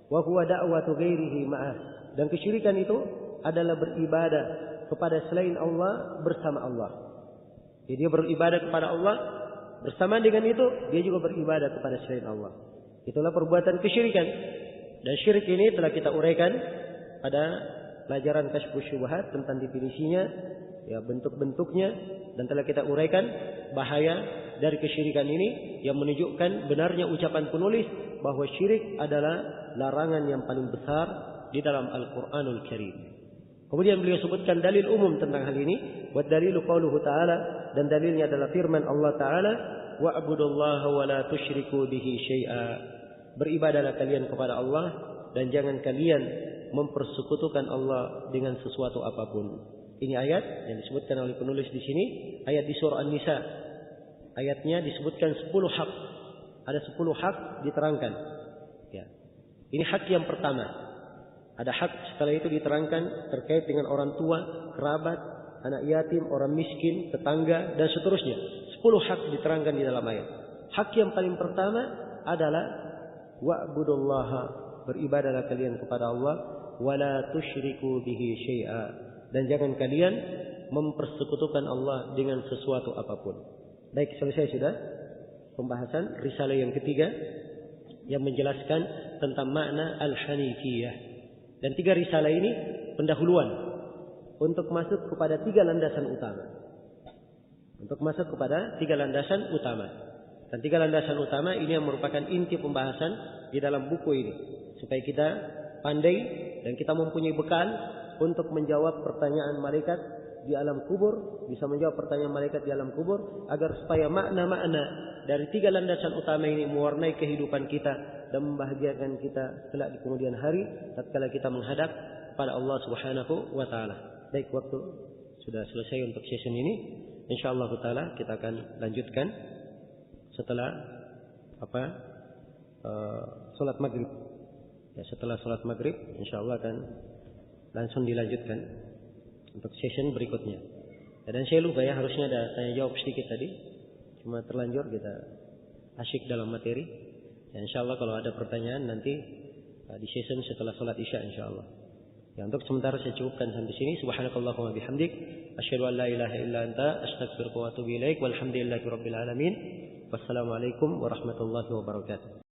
Wa huwa da'watu ghairihi ma'ah. Dan kesyirikan itu adalah beribadah kepada selain Allah bersama Allah. Jadi dia beribadah kepada Allah, bersama dengan itu dia juga beribadah kepada selain Allah. Itulah perbuatan kesyirikan. Dan syirik ini telah kita uraikan pada pelajaran Kasyfus Syubhat tentang definisinya, ya, bentuk-bentuknya, dan telah kita uraikan bahaya dari kesyirikan ini yang menunjukkan benarnya ucapan penulis bahwa syirik adalah larangan yang paling besar di dalam Al-Qur'anul Karim. Kemudian beliau sebutkan dalil umum tentang hal ini, wa dalilu qauluhu ta'ala, dan dalilnya adalah firman Allah Ta'ala, wa'budullaha wa la tusyriku bihi syai'a. Beribadahlah kalian kepada Allah dan jangan kalian mempersekutukan Allah dengan sesuatu apapun. Ini ayat yang disebutkan oleh penulis di sini, ayat di surah An-Nisa. Ayatnya disebutkan 10 hak. Ada 10 hak diterangkan. Ya. Ini hak yang pertama. Ada hak setelah itu diterangkan terkait dengan orang tua, kerabat, anak yatim, orang miskin, tetangga, dan seterusnya. 10 hak diterangkan di dalam ayat. Hak yang paling pertama adalah wa'budullaha, beribadahlah kalian kepada Allah, wala tusyriku bihi syai'a, dan jangan kalian mempersekutukan Allah dengan sesuatu apapun. Baik, selesai sudah pembahasan risalah yang ketiga yang menjelaskan tentang makna al-hanifiyah. Dan 3 risalah ini pendahuluan untuk masuk kepada 3 landasan utama. Untuk masuk kepada 3 landasan utama. Dan 3 landasan utama ini yang merupakan inti pembahasan di dalam buku ini. Supaya kita pandai dan kita mempunyai bekal untuk menjawab pertanyaan malaikat di alam kubur, bisa menjawab pertanyaan malaikat di alam kubur, agar supaya makna-makna dari 3 landasan utama ini mewarnai kehidupan kita dan membahagiakan kita kelak di kemudian hari tatkala kita menghadap pada Allah Subhanahu wa taala. Baik, waktu sudah selesai untuk session ini. Insyaallah taala kita akan lanjutkan setelah salat maghrib. Ya, setelah salat maghrib insyaallah akan langsung dilanjutkan untuk session berikutnya. Dan saya lupa ya, harusnya ada tanya jawab sedikit tadi. Cuma terlanjur kita asyik dalam materi. Ya, insyaallah kalau ada pertanyaan nanti di session setelah salat Isya insyaallah. Ya, untuk sementara saya cukupkan sampai sini. Subhanakallahumma bihamdik, asyhadu an la ilaha illa anta, astaghfiruka wa atubu ilaik. Walhamdulillahirabbil alamin. Wassalamualaikum warahmatullahi wabarakatuh.